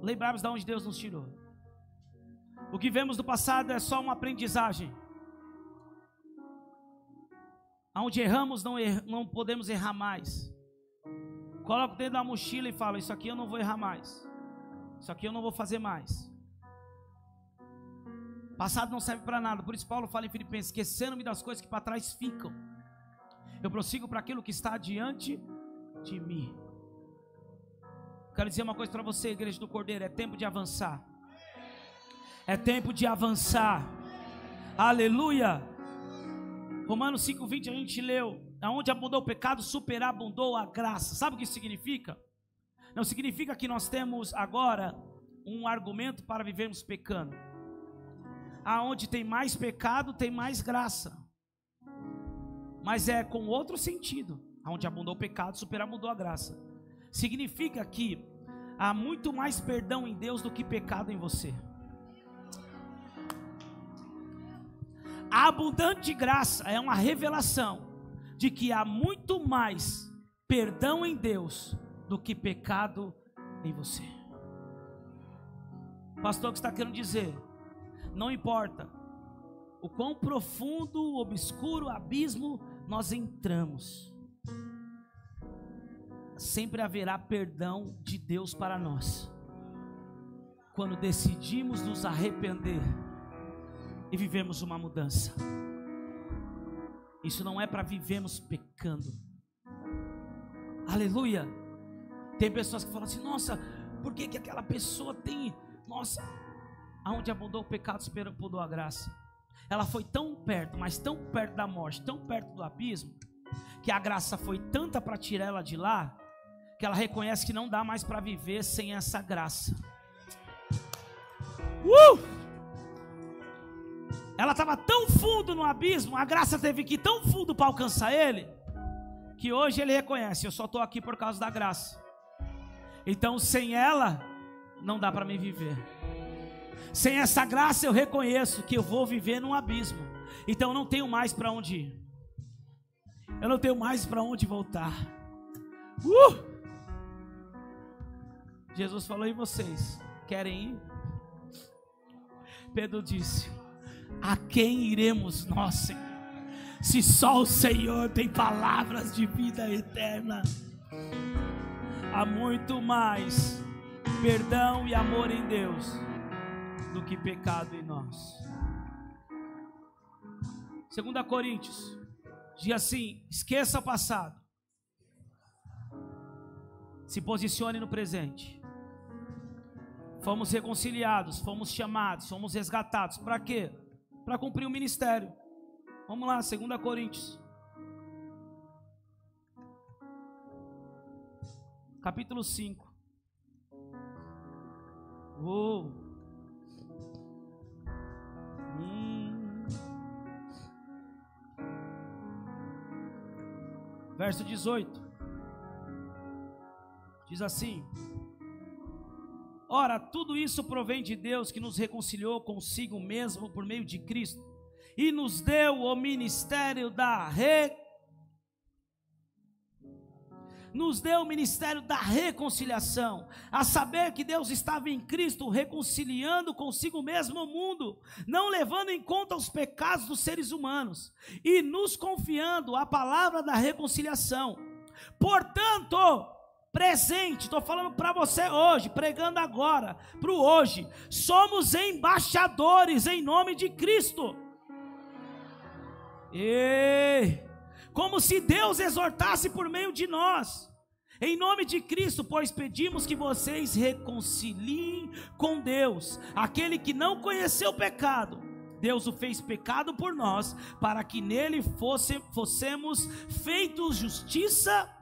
A: lembrarmos de onde Deus nos tirou. O que vemos do passado é só uma aprendizagem. Onde erramos, não podemos errar mais. Coloco dentro da mochila e falo: isso aqui eu não vou errar mais. Isso aqui eu não vou fazer mais. Passado não serve para nada. Por isso Paulo fala em Filipenses: esquecendo-me das coisas que para trás ficam, eu prossigo para aquilo que está diante de mim. Quero dizer uma coisa para você, igreja do Cordeiro: é tempo de avançar. É tempo de avançar. Aleluia. Romanos 5:20 a gente leu: aonde abundou o pecado, superabundou a graça. Sabe o que isso significa? Não significa que nós temos agora um argumento para vivermos pecando. Aonde tem mais pecado, tem mais graça. Mas é com outro sentido. Aonde abundou o pecado, superabundou a graça. Significa que há muito mais perdão em Deus do que pecado em você. A abundante graça é uma revelação de que há muito mais perdão em Deus do que pecado em você. Pastor, o que está querendo dizer? Não importa o quão profundo, obscuro abismo nós entramos, sempre haverá perdão de Deus para nós, quando decidimos nos arrepender e vivemos uma mudança. Isso não é para vivermos pecando. Aleluia. Tem pessoas que falam assim: nossa, por que aquela pessoa tem, nossa, aonde abundou o pecado, superabundou a graça. Ela foi tão perto, mas tão perto da morte, tão perto do abismo, que a graça foi tanta para tirar ela de lá, que ela reconhece que não dá mais para viver sem essa graça. Ela estava tão fundo no abismo, a graça teve que ir tão fundo para alcançar ele, que hoje ele reconhece: eu só estou aqui por causa da graça. Então sem ela não dá para me viver. Sem essa graça eu reconheço que eu vou viver num abismo. Então eu não tenho mais para onde ir. Eu não tenho mais para onde voltar. Jesus falou: e vocês querem ir? Pedro disse: a quem iremos nós, Senhor? Se só o Senhor tem palavras de vida eterna. Há muito mais perdão e amor em Deus do que pecado em nós. 2 Coríntios diz assim: esqueça o passado, se posicione no presente. Fomos reconciliados, fomos chamados, fomos resgatados. Para quê? Para cumprir o ministério. Vamos lá, 2 Coríntios capítulo 5. Verso 18 diz assim: ora, tudo isso provém de Deus, que nos reconciliou consigo mesmo por meio de Cristo e nos deu o ministério da reconciliação, a saber que Deus estava em Cristo reconciliando consigo mesmo o mundo, não levando em conta os pecados dos seres humanos, e nos confiando a palavra da reconciliação. Portanto, presente, estou falando para você hoje, pregando agora, para o hoje, somos embaixadores em nome de Cristo. Como se Deus exortasse por meio de nós, em nome de Cristo, pois pedimos que vocês reconciliem com Deus. Aquele que não conheceu o pecado, Deus o fez pecado por nós, para que nele fossemos feitos justiça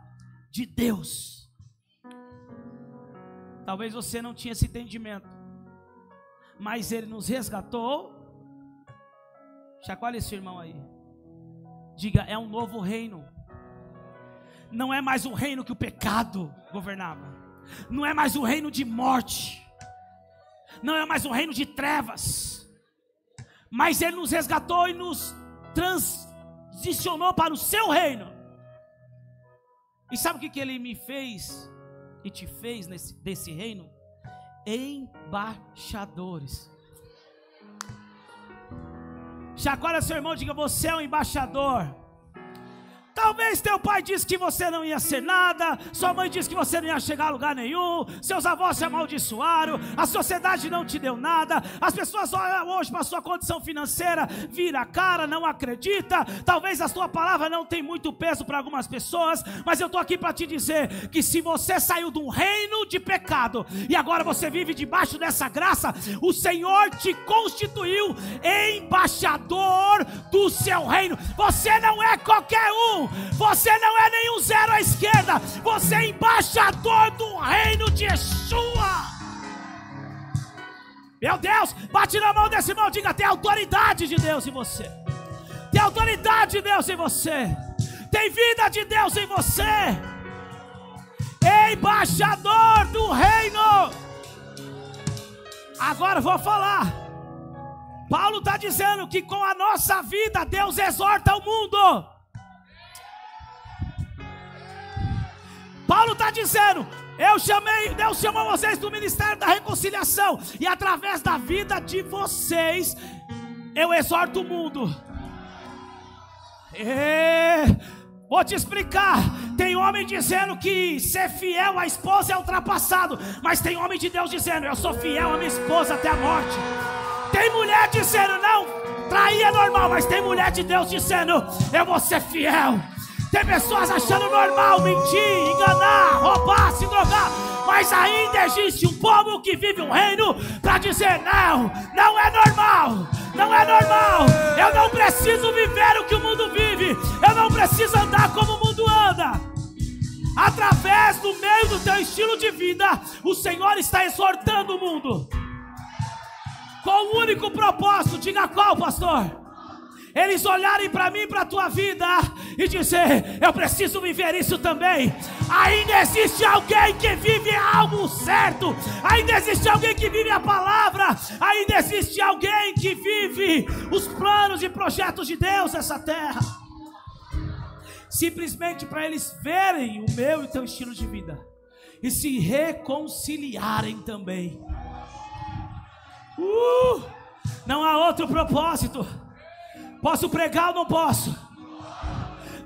A: de Deus. Talvez você não tinha esse entendimento, mas Ele nos resgatou. Chacoalha esse irmão aí. Diga: é um novo reino. Não é mais um reino que o pecado governava. Não é mais um reino de morte. Não é mais um reino de trevas. mas Ele nos resgatou e nos transicionou para o seu reino. E sabe o que Ele me fez e te fez desse reino? Embaixadores. Chacoalha seu irmão, diga: você é um embaixador. Talvez teu pai disse que você não ia ser nada, sua mãe disse que você não ia chegar a lugar nenhum, seus avós te amaldiçoaram, a sociedade não te deu nada, as pessoas olham hoje para a sua condição financeira, vira a cara, não acredita, talvez a sua palavra não tem muito peso para algumas pessoas, mas eu estou aqui para te dizer que se você saiu de um reino de pecado e agora você vive debaixo dessa graça, o Senhor te constituiu embaixador do seu reino. Você não é qualquer um, você não é nenhum zero à esquerda, você é embaixador do reino de Yeshua. Meu Deus, bate na mão desse irmão, diga: tem autoridade de Deus em você, tem autoridade de Deus em você, tem vida de Deus em você, embaixador do reino. Agora eu vou falar. Paulo está dizendo que com a nossa vida Deus exorta o mundo. Paulo está dizendo: Deus chamou vocês do ministério da reconciliação, e através da vida de vocês eu exorto o mundo. Vou te explicar. Tem homem dizendo que ser fiel à esposa é ultrapassado, mas tem homem de Deus dizendo: eu sou fiel à minha esposa até a morte. Tem mulher dizendo: não, trair é normal, mas tem mulher de Deus dizendo: eu vou ser fiel. Tem pessoas achando normal mentir, enganar, roubar, se drogar, mas ainda existe um povo que vive um reino para dizer: não, não é normal, não é normal. Eu não preciso viver o que o mundo vive, eu não preciso andar como o mundo anda. Através do meio do teu estilo de vida, o Senhor está exortando o mundo com o único propósito, diga qual, pastor? Eles olharem para mim, para a tua vida e dizer: eu preciso viver isso também. Ainda existe alguém que vive algo certo, ainda existe alguém que vive a palavra, ainda existe alguém que vive os planos e projetos de Deus nessa terra. Simplesmente para eles verem o meu e teu estilo de vida e se reconciliarem também. Não há outro propósito. Posso pregar ou não posso?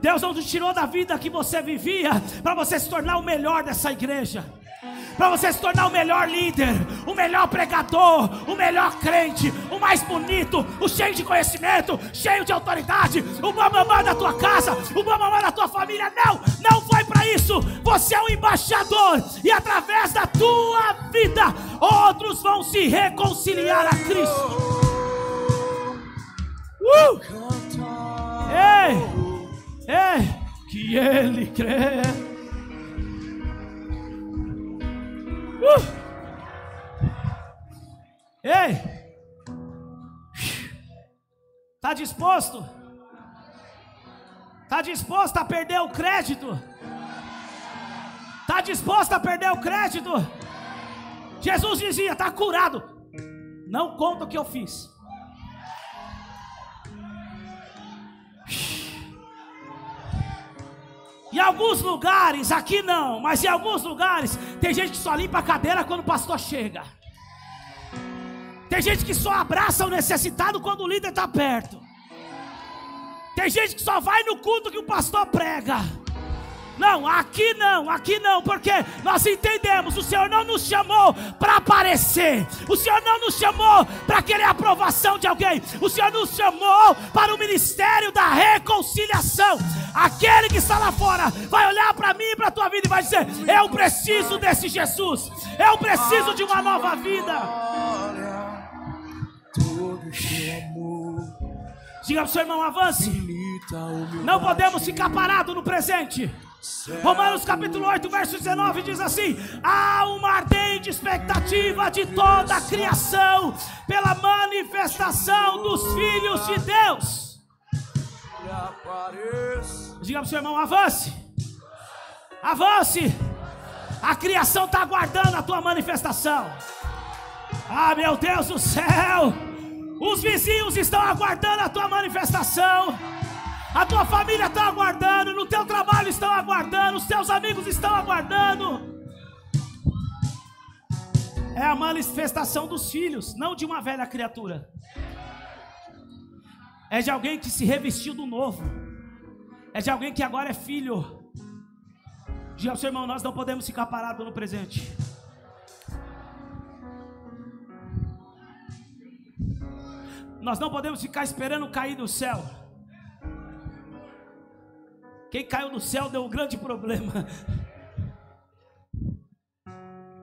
A: Deus não te tirou da vida que você vivia para você se tornar o melhor dessa igreja, para você se tornar o melhor líder, o melhor pregador, o melhor crente, o mais bonito, o cheio de conhecimento, cheio de autoridade, o bambambam da tua casa, o bambambam da tua família. Não, não foi para isso. Você é um embaixador, e através da tua vida outros vão se reconciliar a Cristo. Que Ele crê. Está disposto? Está disposto a perder o crédito? Está disposto a perder o crédito? Jesus dizia: está curado, não conta o que eu fiz. Em alguns lugares, aqui não, mas em alguns lugares tem gente que só limpa a cadeira quando o pastor chega. Tem gente que só abraça o necessitado quando o líder está perto. Tem gente que só vai no culto que o pastor prega. Não, aqui não, porque nós entendemos: o Senhor não nos chamou para aparecer, o Senhor não nos chamou para querer a aprovação de alguém, o Senhor nos chamou para o ministério da reconciliação. Aquele que está lá fora vai olhar para mim e para a tua vida e vai dizer: eu preciso desse Jesus, eu preciso de uma nova vida. Diga para o seu irmão: avance. Não podemos ficar parados no presente. Romanos capítulo 8, verso 19 diz assim: há uma ardente expectativa de toda a criação pela manifestação dos filhos de Deus. Diga para o seu irmão: avance. Avance. A criação está aguardando a tua manifestação. Ah, meu Deus do céu, Os vizinhos estão aguardando a tua manifestação. A tua família está aguardando. No teu trabalho estão aguardando. Os teus amigos estão aguardando. É a manifestação dos filhos, não de uma velha criatura. É de alguém que se revestiu do novo. É de alguém que agora é filho. Diga ao seu irmão: nós não podemos ficar parados no presente. Nós não podemos ficar esperando cair do céu. Quem caiu do céu deu um grande problema.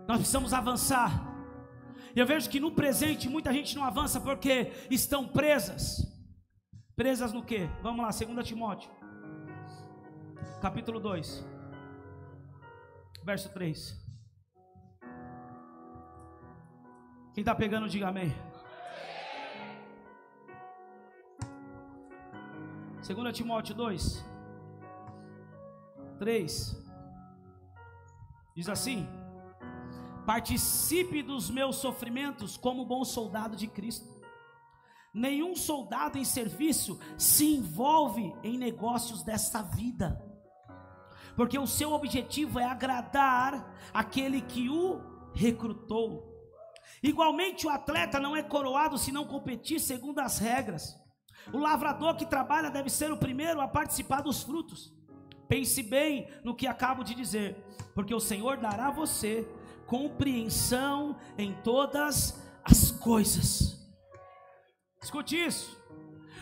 A: Nós precisamos avançar. E eu vejo que no presente muita gente não avança porque estão presas. Presas no quê? Vamos lá, 2 Timóteo capítulo 2 verso 3. Quem está pegando, diga amém. 2 Timóteo 2 3 diz assim: participe dos meus sofrimentos como bom soldado de Cristo. Nenhum soldado em serviço se envolve em negócios desta vida, porque o seu objetivo é agradar aquele que o recrutou. Igualmente o atleta não é coroado se não competir segundo as regras. O lavrador que trabalha deve ser o primeiro a participar dos frutos. Pense bem no que acabo de dizer, porque o Senhor dará a você compreensão em todas as coisas. Escute isso.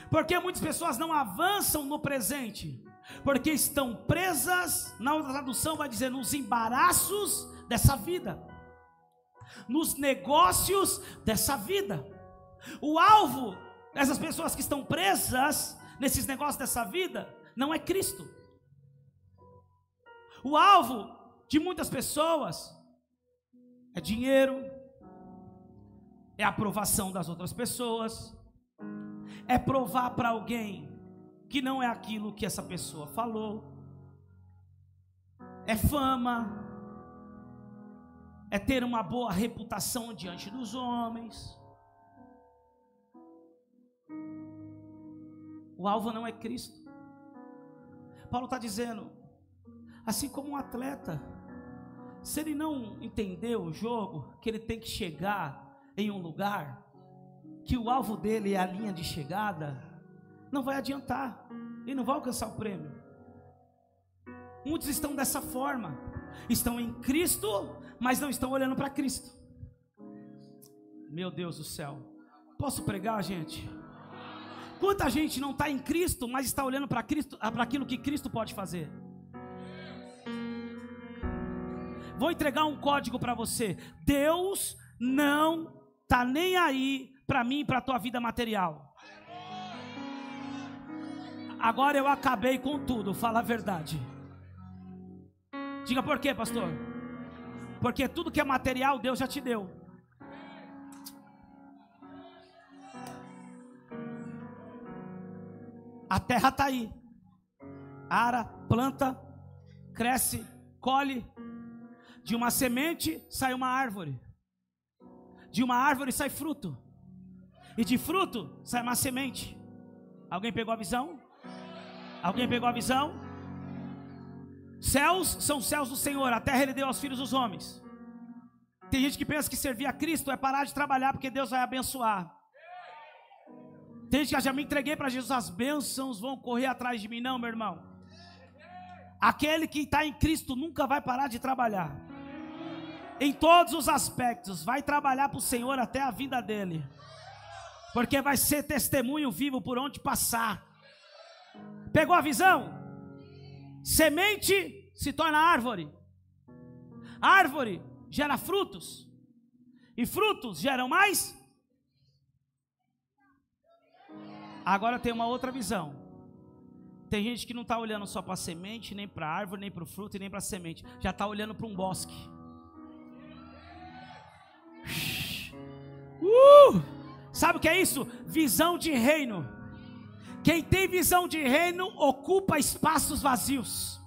A: Porque muitas pessoas não avançam no presente, porque estão presas, na outra tradução vai dizer, nos embaraços dessa vida, nos negócios dessa vida. O alvo dessas pessoas que estão presas nesses negócios dessa vida não é Cristo. O alvo de muitas pessoas é dinheiro, é a aprovação das outras pessoas, é provar para alguém que não é aquilo que essa pessoa falou, é fama, é ter uma boa reputação diante dos homens. O alvo não é Cristo. Paulo está dizendo, assim como um atleta, se ele não entender o jogo, que ele tem que chegar em um lugar, que o alvo dele é a linha de chegada, não vai adiantar, ele não vai alcançar o prêmio. Muitos estão dessa forma, estão em Cristo, mas não estão olhando para Cristo. Meu Deus do céu, posso pregar, gente? Quanta gente não está em Cristo, mas está olhando para Cristo, para aquilo que Cristo pode fazer. Vou entregar um código para você. Deus não está nem aí para mim e para a tua vida material. Agora eu acabei com tudo, fala a verdade. Diga por quê, pastor? Porque tudo que é material Deus já te deu. A terra está aí. Ara, planta, cresce, colhe. De uma semente sai uma árvore. De uma árvore sai fruto. E de fruto sai uma semente. Alguém pegou a visão? Alguém pegou a visão? Céus são os céus do Senhor, a terra Ele deu aos filhos dos homens. Tem gente que pensa que servir a Cristo é parar de trabalhar porque Deus vai abençoar. Tem gente que já me entreguei para Jesus, as bênçãos vão correr atrás de mim. Não, meu irmão. Aquele que está em Cristo nunca vai parar de trabalhar. Em todos os aspectos, vai trabalhar para o Senhor até a vinda dEle. Porque vai ser testemunho vivo por onde passar. Pegou a visão? Semente se torna árvore. Árvore gera frutos. E frutos geram mais. Agora tem uma outra visão. Tem gente que não está olhando só para a semente, nem para a árvore, nem para o fruto e nem para a semente. Já está olhando para um bosque. Sabe o que é isso? Visão de reino. Quem tem visão de reino ocupa espaços vazios.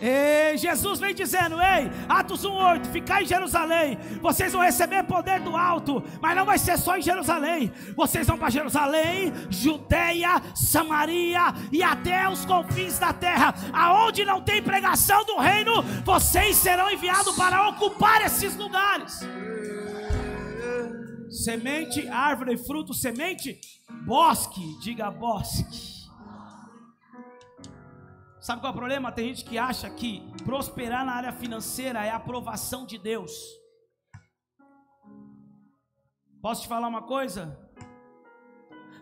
A: E Jesus vem dizendo: ei, Atos 1:8, ficai em Jerusalém, vocês vão receber poder do alto, mas não vai ser só em Jerusalém, vocês vão para Jerusalém, Judeia, Samaria e até os confins da terra. Aonde não tem pregação do reino, vocês serão enviados para ocupar esses lugares. Semente, árvore, fruto, semente, bosque, diga bosque. Sabe qual é o problema? Tem gente que acha que prosperar na área financeira é a aprovação de Deus. Posso te falar uma coisa?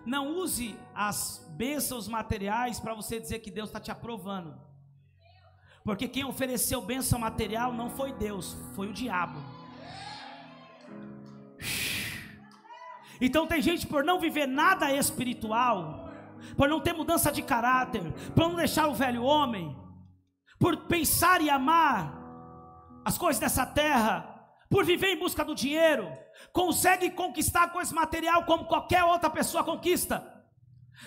A: Não use as bênçãos materiais para você dizer que Deus está te aprovando. Porque quem ofereceu bênção material não foi Deus, foi o diabo. Então tem gente, por não viver nada espiritual, por não ter mudança de caráter, por não deixar o velho homem, por pensar e amar as coisas dessa terra, por viver em busca do dinheiro, consegue conquistar coisa material como qualquer outra pessoa conquista.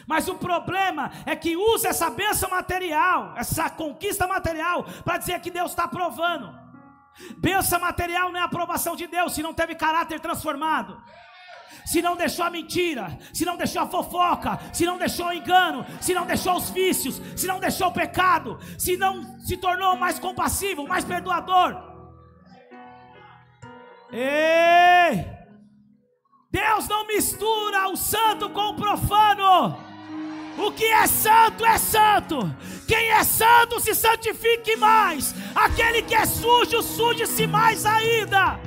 A: Mas o problema é que usa essa bênção material, essa conquista material, para dizer que Deus está aprovando. Bênção material não é aprovação de Deus se não teve caráter transformado, se não deixou a mentira, se não deixou a fofoca, se não deixou o engano, se não deixou os vícios, se não deixou o pecado, se não se tornou mais compassivo, mais perdoador. Ei! Deus não mistura o santo com o profano. O que é santo é santo. Quem é santo se santifique mais. Aquele que é sujo, suje-se mais ainda.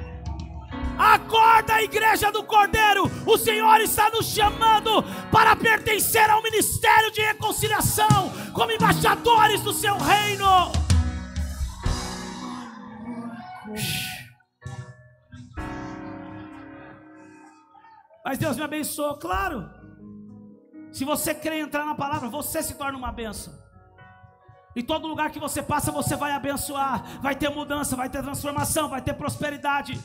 A: Acorda, a igreja do Cordeiro, o Senhor está nos chamando para pertencer ao ministério de reconciliação, como embaixadores do seu reino. Mas Deus me abençoou, claro. Se você crê em entrar na palavra, você se torna uma bênção. E todo lugar que você passa, você vai abençoar, vai ter mudança, vai ter transformação, vai ter prosperidade.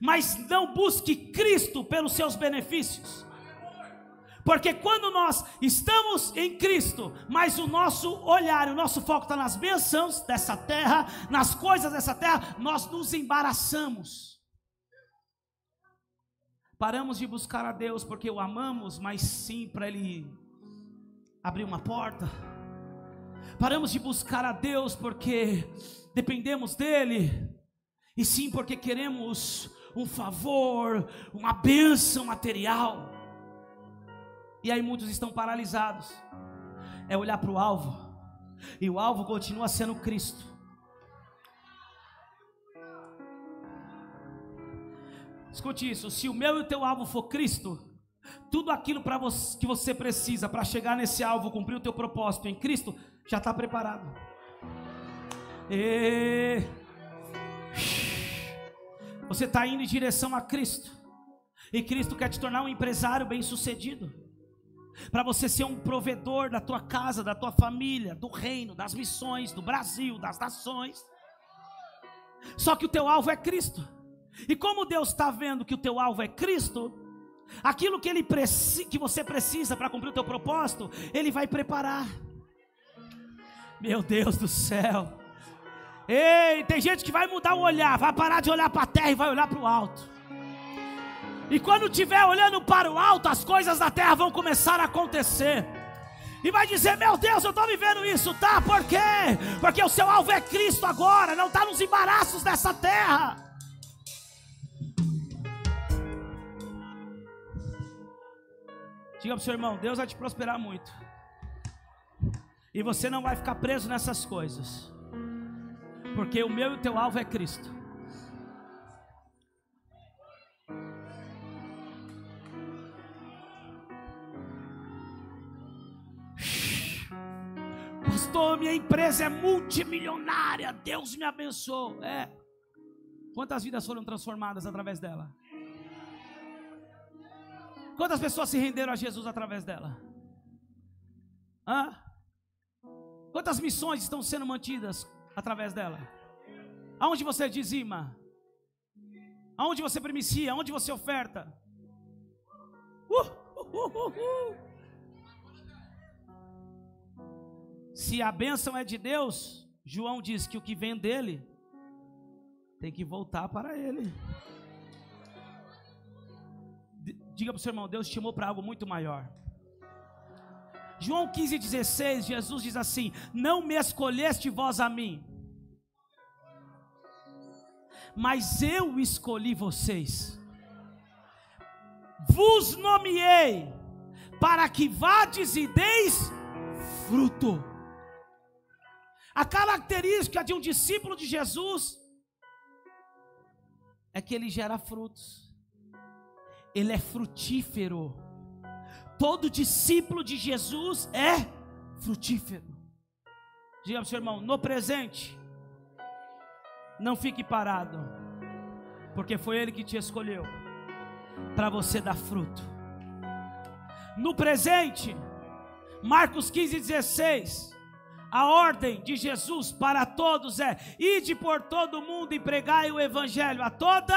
A: Mas não busque Cristo pelos seus benefícios, porque quando nós estamos em Cristo, mas o nosso olhar, o nosso foco está nas bênçãos dessa terra, nas coisas dessa terra, nós nos embaraçamos. Paramos de buscar a Deus porque o amamos, mas sim para Ele abrir uma porta. Paramos de buscar a Deus porque dependemos dEle, e sim porque queremos um favor, uma bênção material. E aí muitos estão paralisados. É olhar para o alvo, e o alvo continua sendo Cristo. Escute isso: se o meu e o teu alvo for Cristo, tudo aquilo para você, que você precisa para chegar nesse alvo, cumprir o teu propósito em Cristo, já está preparado. Você está indo em direção a Cristo, e Cristo quer te tornar um empresário bem sucedido, para você ser um provedor da tua casa, da tua família, do reino, das missões, do Brasil, das nações. Só que o teu alvo é Cristo, e como Deus está vendo que o teu alvo é Cristo, aquilo que que você precisa para cumprir o teu propósito, Ele vai preparar. Meu Deus do céu! Ei, tem gente que vai mudar o olhar, vai parar de olhar para a terra e vai olhar para o alto. E quando estiver olhando para o alto, as coisas da terra vão começar a acontecer. E vai dizer: meu Deus, eu estou vivendo isso, tá? Por quê? Porque o seu alvo é Cristo agora, não está nos embaraços dessa terra. Diga para o seu irmão: Deus vai te prosperar muito, e você não vai ficar preso nessas coisas, porque o meu e o teu alvo é Cristo. Pastor, minha empresa é multimilionária, Deus me abençoou. Quantas vidas foram transformadas através dela? Quantas pessoas se renderam a Jesus através dela? Quantas missões estão sendo mantidas através dela? Aonde você dizima? Aonde você primicia? Aonde você oferta? Se a bênção é de Deus, João diz que o que vem dele tem que voltar para ele. Diga para o seu irmão, Deus te chamou para algo muito maior. João 15,16, Jesus diz assim: não me escolheste vós a mim, mas eu escolhi vocês, vos nomeei, para que vades e deis fruto. A característica de um discípulo de Jesus é que ele gera frutos, ele é frutífero. Todo discípulo de Jesus é frutífero. Diga para o seu irmão, no presente, não fique parado, porque foi Ele que te escolheu para você dar fruto. No presente, Marcos 15,16, a ordem de Jesus para todos é: ide por todo mundo e pregai o evangelho a toda.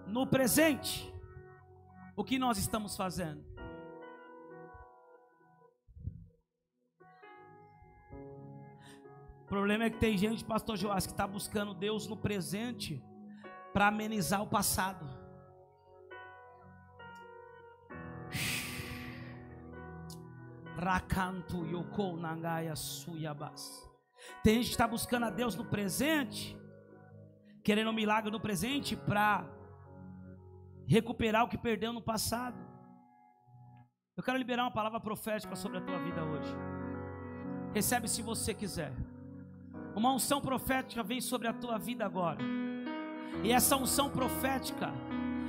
A: No presente, o que nós estamos fazendo? O problema é que tem gente, pastor Joás, que está buscando Deus no presente para amenizar o passado. Rakanto yoko nangaya suyabas. Tem gente que está buscando a Deus no presente, querendo um milagre no presente para recuperar o que perdeu no passado. Eu quero liberar uma palavra profética sobre a tua vida hoje. Recebe se você quiser. Uma unção profética vem sobre a tua vida agora. E essa unção profética,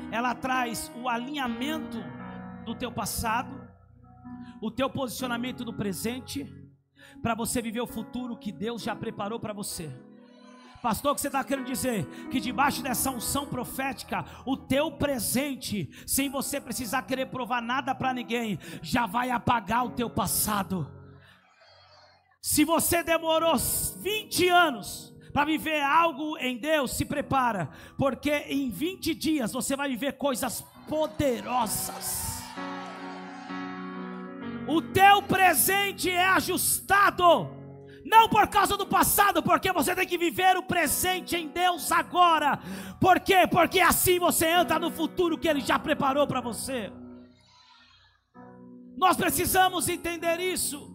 A: ela traz o alinhamento do teu passado, o teu posicionamento no presente, para você viver o futuro que Deus já preparou para você. Pastor, o que você está querendo dizer? Que debaixo dessa unção profética, o teu presente, sem você precisar querer provar nada para ninguém, já vai apagar o teu passado. Se você demorou 20 anos para viver algo em Deus, se prepara, porque em 20 dias você vai viver coisas poderosas. O teu presente é ajustado, não por causa do passado, porque você tem que viver o presente em Deus agora. Por quê? Porque assim você entra no futuro que Ele já preparou para você. Nós precisamos entender isso.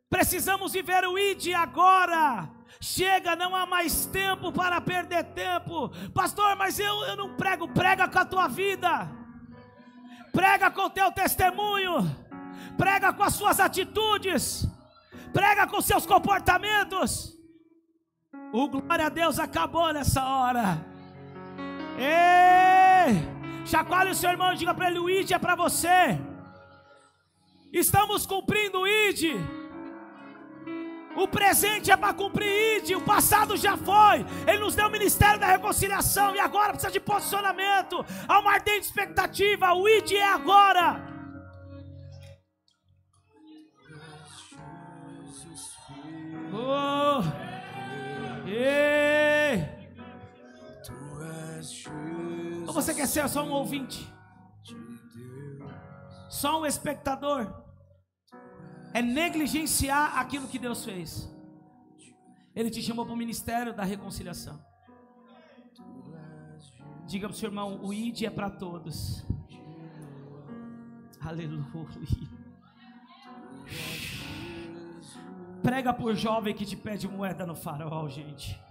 A: Precisamos viver o ID agora. Chega, não há mais tempo para perder tempo. Pastor, mas eu não prego. Prega com a tua vida, prega com o teu testemunho, prega com as suas atitudes, prega com seus comportamentos. O glória a Deus acabou nessa hora. Ei, chacoalhe o seu irmão e diga para ele: o ID é para você. Estamos cumprindo o ID. O presente é para cumprir ID. O passado já foi. Ele nos deu o ministério da reconciliação e agora precisa de posicionamento. Há uma ardente expectativa. O ID é agora. Oh, ou você quer ser só um ouvinte, só um espectador? É negligenciar aquilo que Deus fez. Ele te chamou para o ministério da reconciliação. Diga para o seu irmão: o ID é para todos. Aleluia. Prega por jovem que te pede moeda no farol, gente.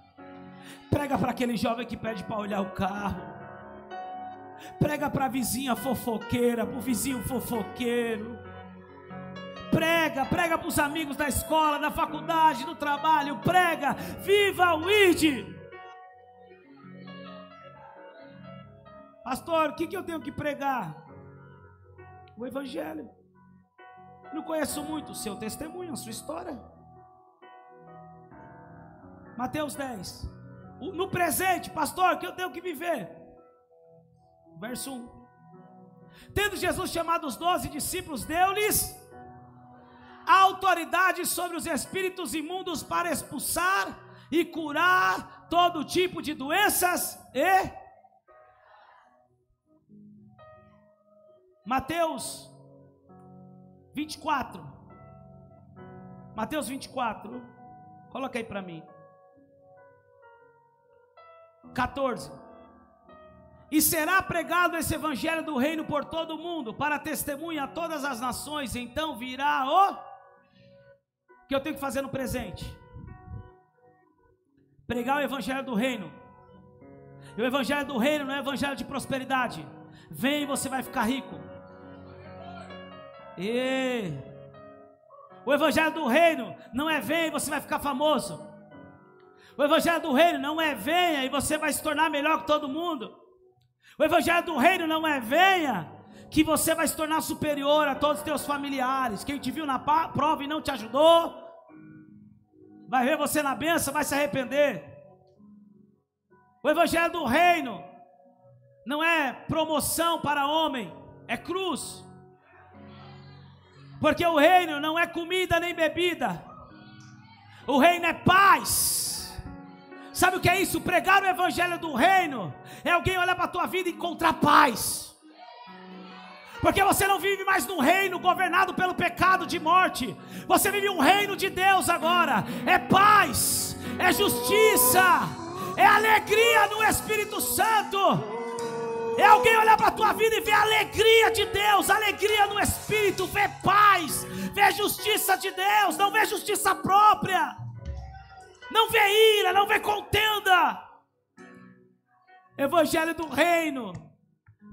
A: Prega para aquele jovem que pede para olhar o carro. Prega para a vizinha fofoqueira, para o vizinho fofoqueiro. Prega para os amigos da escola, da faculdade, do trabalho. Prega, viva o ID. Pastor, o que eu tenho que pregar? O evangelho. Não conheço muito o seu testemunho, a sua história. Mateus 10. No presente, pastor, o que eu tenho que viver? Verso 1. Tendo Jesus chamado os 12 discípulos, deu-lhes a autoridade sobre os espíritos imundos para expulsar e curar todo tipo de doenças e... Mateus 24. Mateus 24, coloca aí para mim. 14. E será pregado esse evangelho do reino por todo o mundo, para testemunha a todas as nações, então virá o que eu tenho que fazer no presente. Pregar o evangelho do reino. E o evangelho do reino não é evangelho de prosperidade. Vem e você vai ficar rico. O evangelho do reino não é vem e você vai ficar famoso. O evangelho do reino não é venha e você vai se tornar melhor que todo mundo. O evangelho do reino não é venha que você vai se tornar superior a todos os teus familiares. Quem te viu na prova e não te ajudou, vai ver você na bênção, vai se arrepender. O evangelho do reino não é promoção para homem, é cruz. Porque o reino não é comida nem bebida. O reino é paz. Sabe o que é isso? Pregar o evangelho do reino é alguém olhar para a tua vida e encontrar paz. Porque você não vive mais num reino governado pelo pecado de morte. Você vive um reino de Deus agora. É paz, é justiça, é alegria no Espírito Santo. É alguém olhar para a tua vida e ver a alegria de Deus, alegria no Espírito, ver paz, ver justiça de Deus, não ver justiça própria. Não vê ira, não vê contenda. Evangelho do reino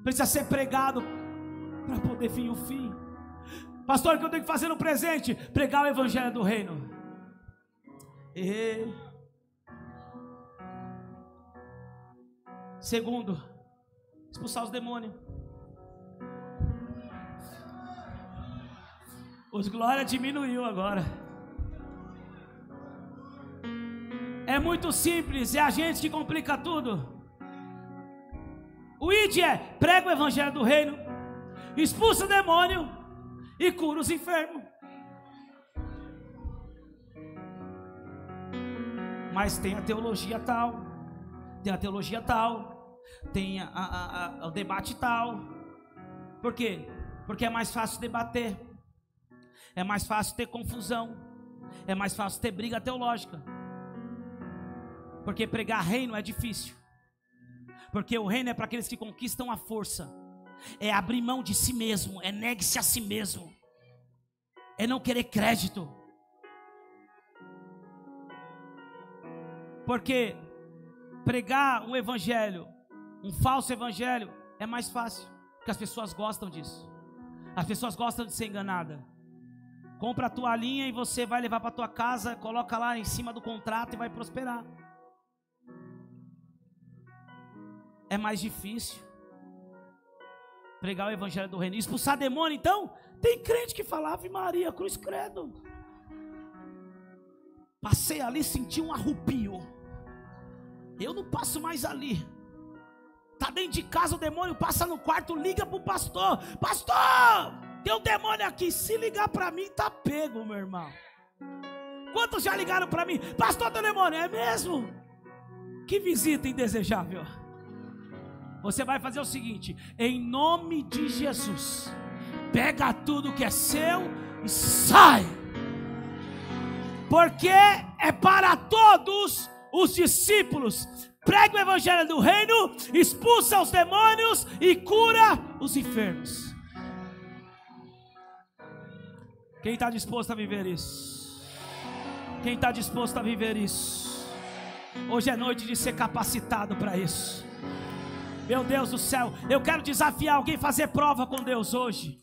A: precisa ser pregado para poder vir o fim. Pastor, o que eu tenho que fazer no presente? Pregar o evangelho do reino. Segundo, expulsar os demônios. Os glória diminuiu agora. É muito simples, é a gente que complica tudo. O ID é prega o evangelho do reino, expulsa o demônio e cura os enfermos. Mas tem a teologia tal, tem a teologia tal, tem o debate tal. Por quê? Porque é mais fácil debater, é mais fácil ter confusão, é mais fácil ter briga teológica. Porque pregar reino é difícil. Porque o reino é para aqueles que conquistam a força. É abrir mão de si mesmo. É negue-se a si mesmo. É não querer crédito. Porque pregar um evangelho, um falso evangelho, é mais fácil. Porque as pessoas gostam disso. As pessoas gostam de ser enganadas. Compra a toalhinha e você vai levar para tua casa, coloca lá em cima do contrato e vai prosperar. É mais difícil pregar o evangelho do reino. Expulsar demônio, então, tem crente que fala Ave Maria, cruz credo. Passei ali, senti um arrupio. Eu não passo mais ali. Tá dentro de casa o demônio, passa no quarto, liga pro pastor. Pastor, tem um demônio aqui. Se ligar para mim, tá pego, meu irmão. Quantos já ligaram para mim? Pastor, tem demônio, é mesmo? Que visita indesejável. Você vai fazer o seguinte: em nome de Jesus, pega tudo que é seu e sai. Porque é para todos os discípulos. Prega o evangelho do reino, expulsa os demônios e cura os enfermos. Quem está disposto a viver isso? Quem está disposto a viver isso? Hoje é noite de ser capacitado para isso. Meu Deus do céu, eu quero desafiar alguém a fazer prova com Deus hoje.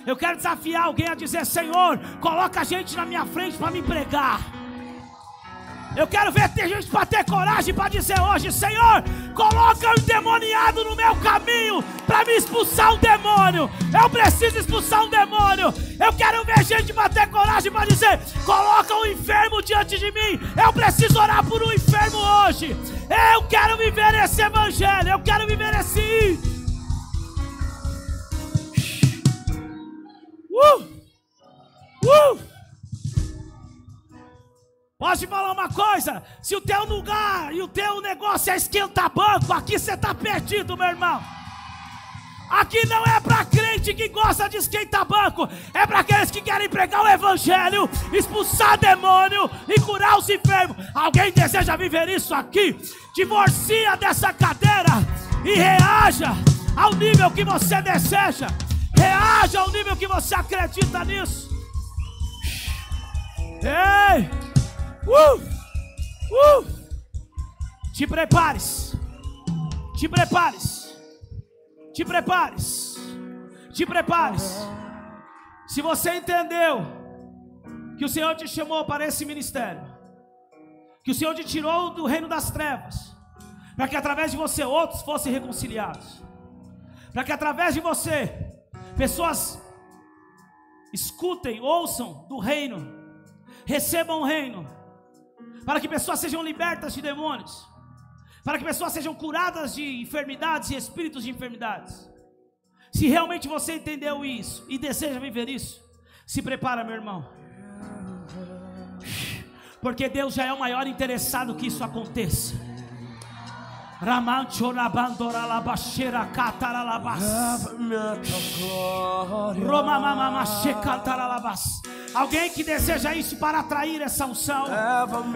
A: Eu quero desafiar alguém a dizer: Senhor, coloca a gente na minha frente para me pregar. Eu quero ver ter gente para ter coragem para dizer hoje: Senhor, coloca o endemoniado no meu caminho para me expulsar um demônio. Eu preciso expulsar um demônio. Eu quero ver gente para ter coragem para dizer: coloca um enfermo diante de mim. Eu preciso orar por um enfermo hoje. Eu quero viver esse evangelho. Eu quero viver esse. Posso te falar uma coisa? Se o teu lugar e o teu negócio é esquentar banco, aqui você está perdido, meu irmão. Aqui não é para crente que gosta de esquentar banco, é para aqueles que querem pregar o evangelho, expulsar demônio e curar os enfermos. Alguém deseja viver isso aqui? Divorcia dessa cadeira e reaja ao nível que você deseja. Reaja ao nível que você acredita nisso. Ei! Te prepares. Te prepares. Te prepares. Te prepares. Se você entendeu que o Senhor te chamou para esse ministério, que o Senhor te tirou do reino das trevas, para que através de você outros fossem reconciliados, para que através de você pessoas escutem, ouçam do reino, recebam o reino, para que pessoas sejam libertas de demônios, para que pessoas sejam curadas de enfermidades e espíritos de enfermidades. Se realmente você entendeu isso e deseja viver isso, se prepara, meu irmão, porque Deus já é o maior interessado que isso aconteça. Alguém que deseja isso para atrair essa unção,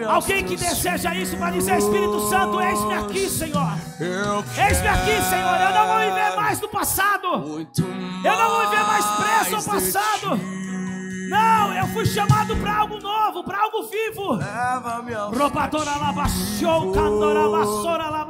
A: alguém que deseja isso para dizer: Espírito Santo, eis-me aqui, Senhor, eis-me aqui, Senhor. Eu não vou viver mais do passado, eu não vou viver mais preso ao passado. Não, eu fui chamado para algo novo, para algo vivo. Roubadora lava show, cantora vassoura lava.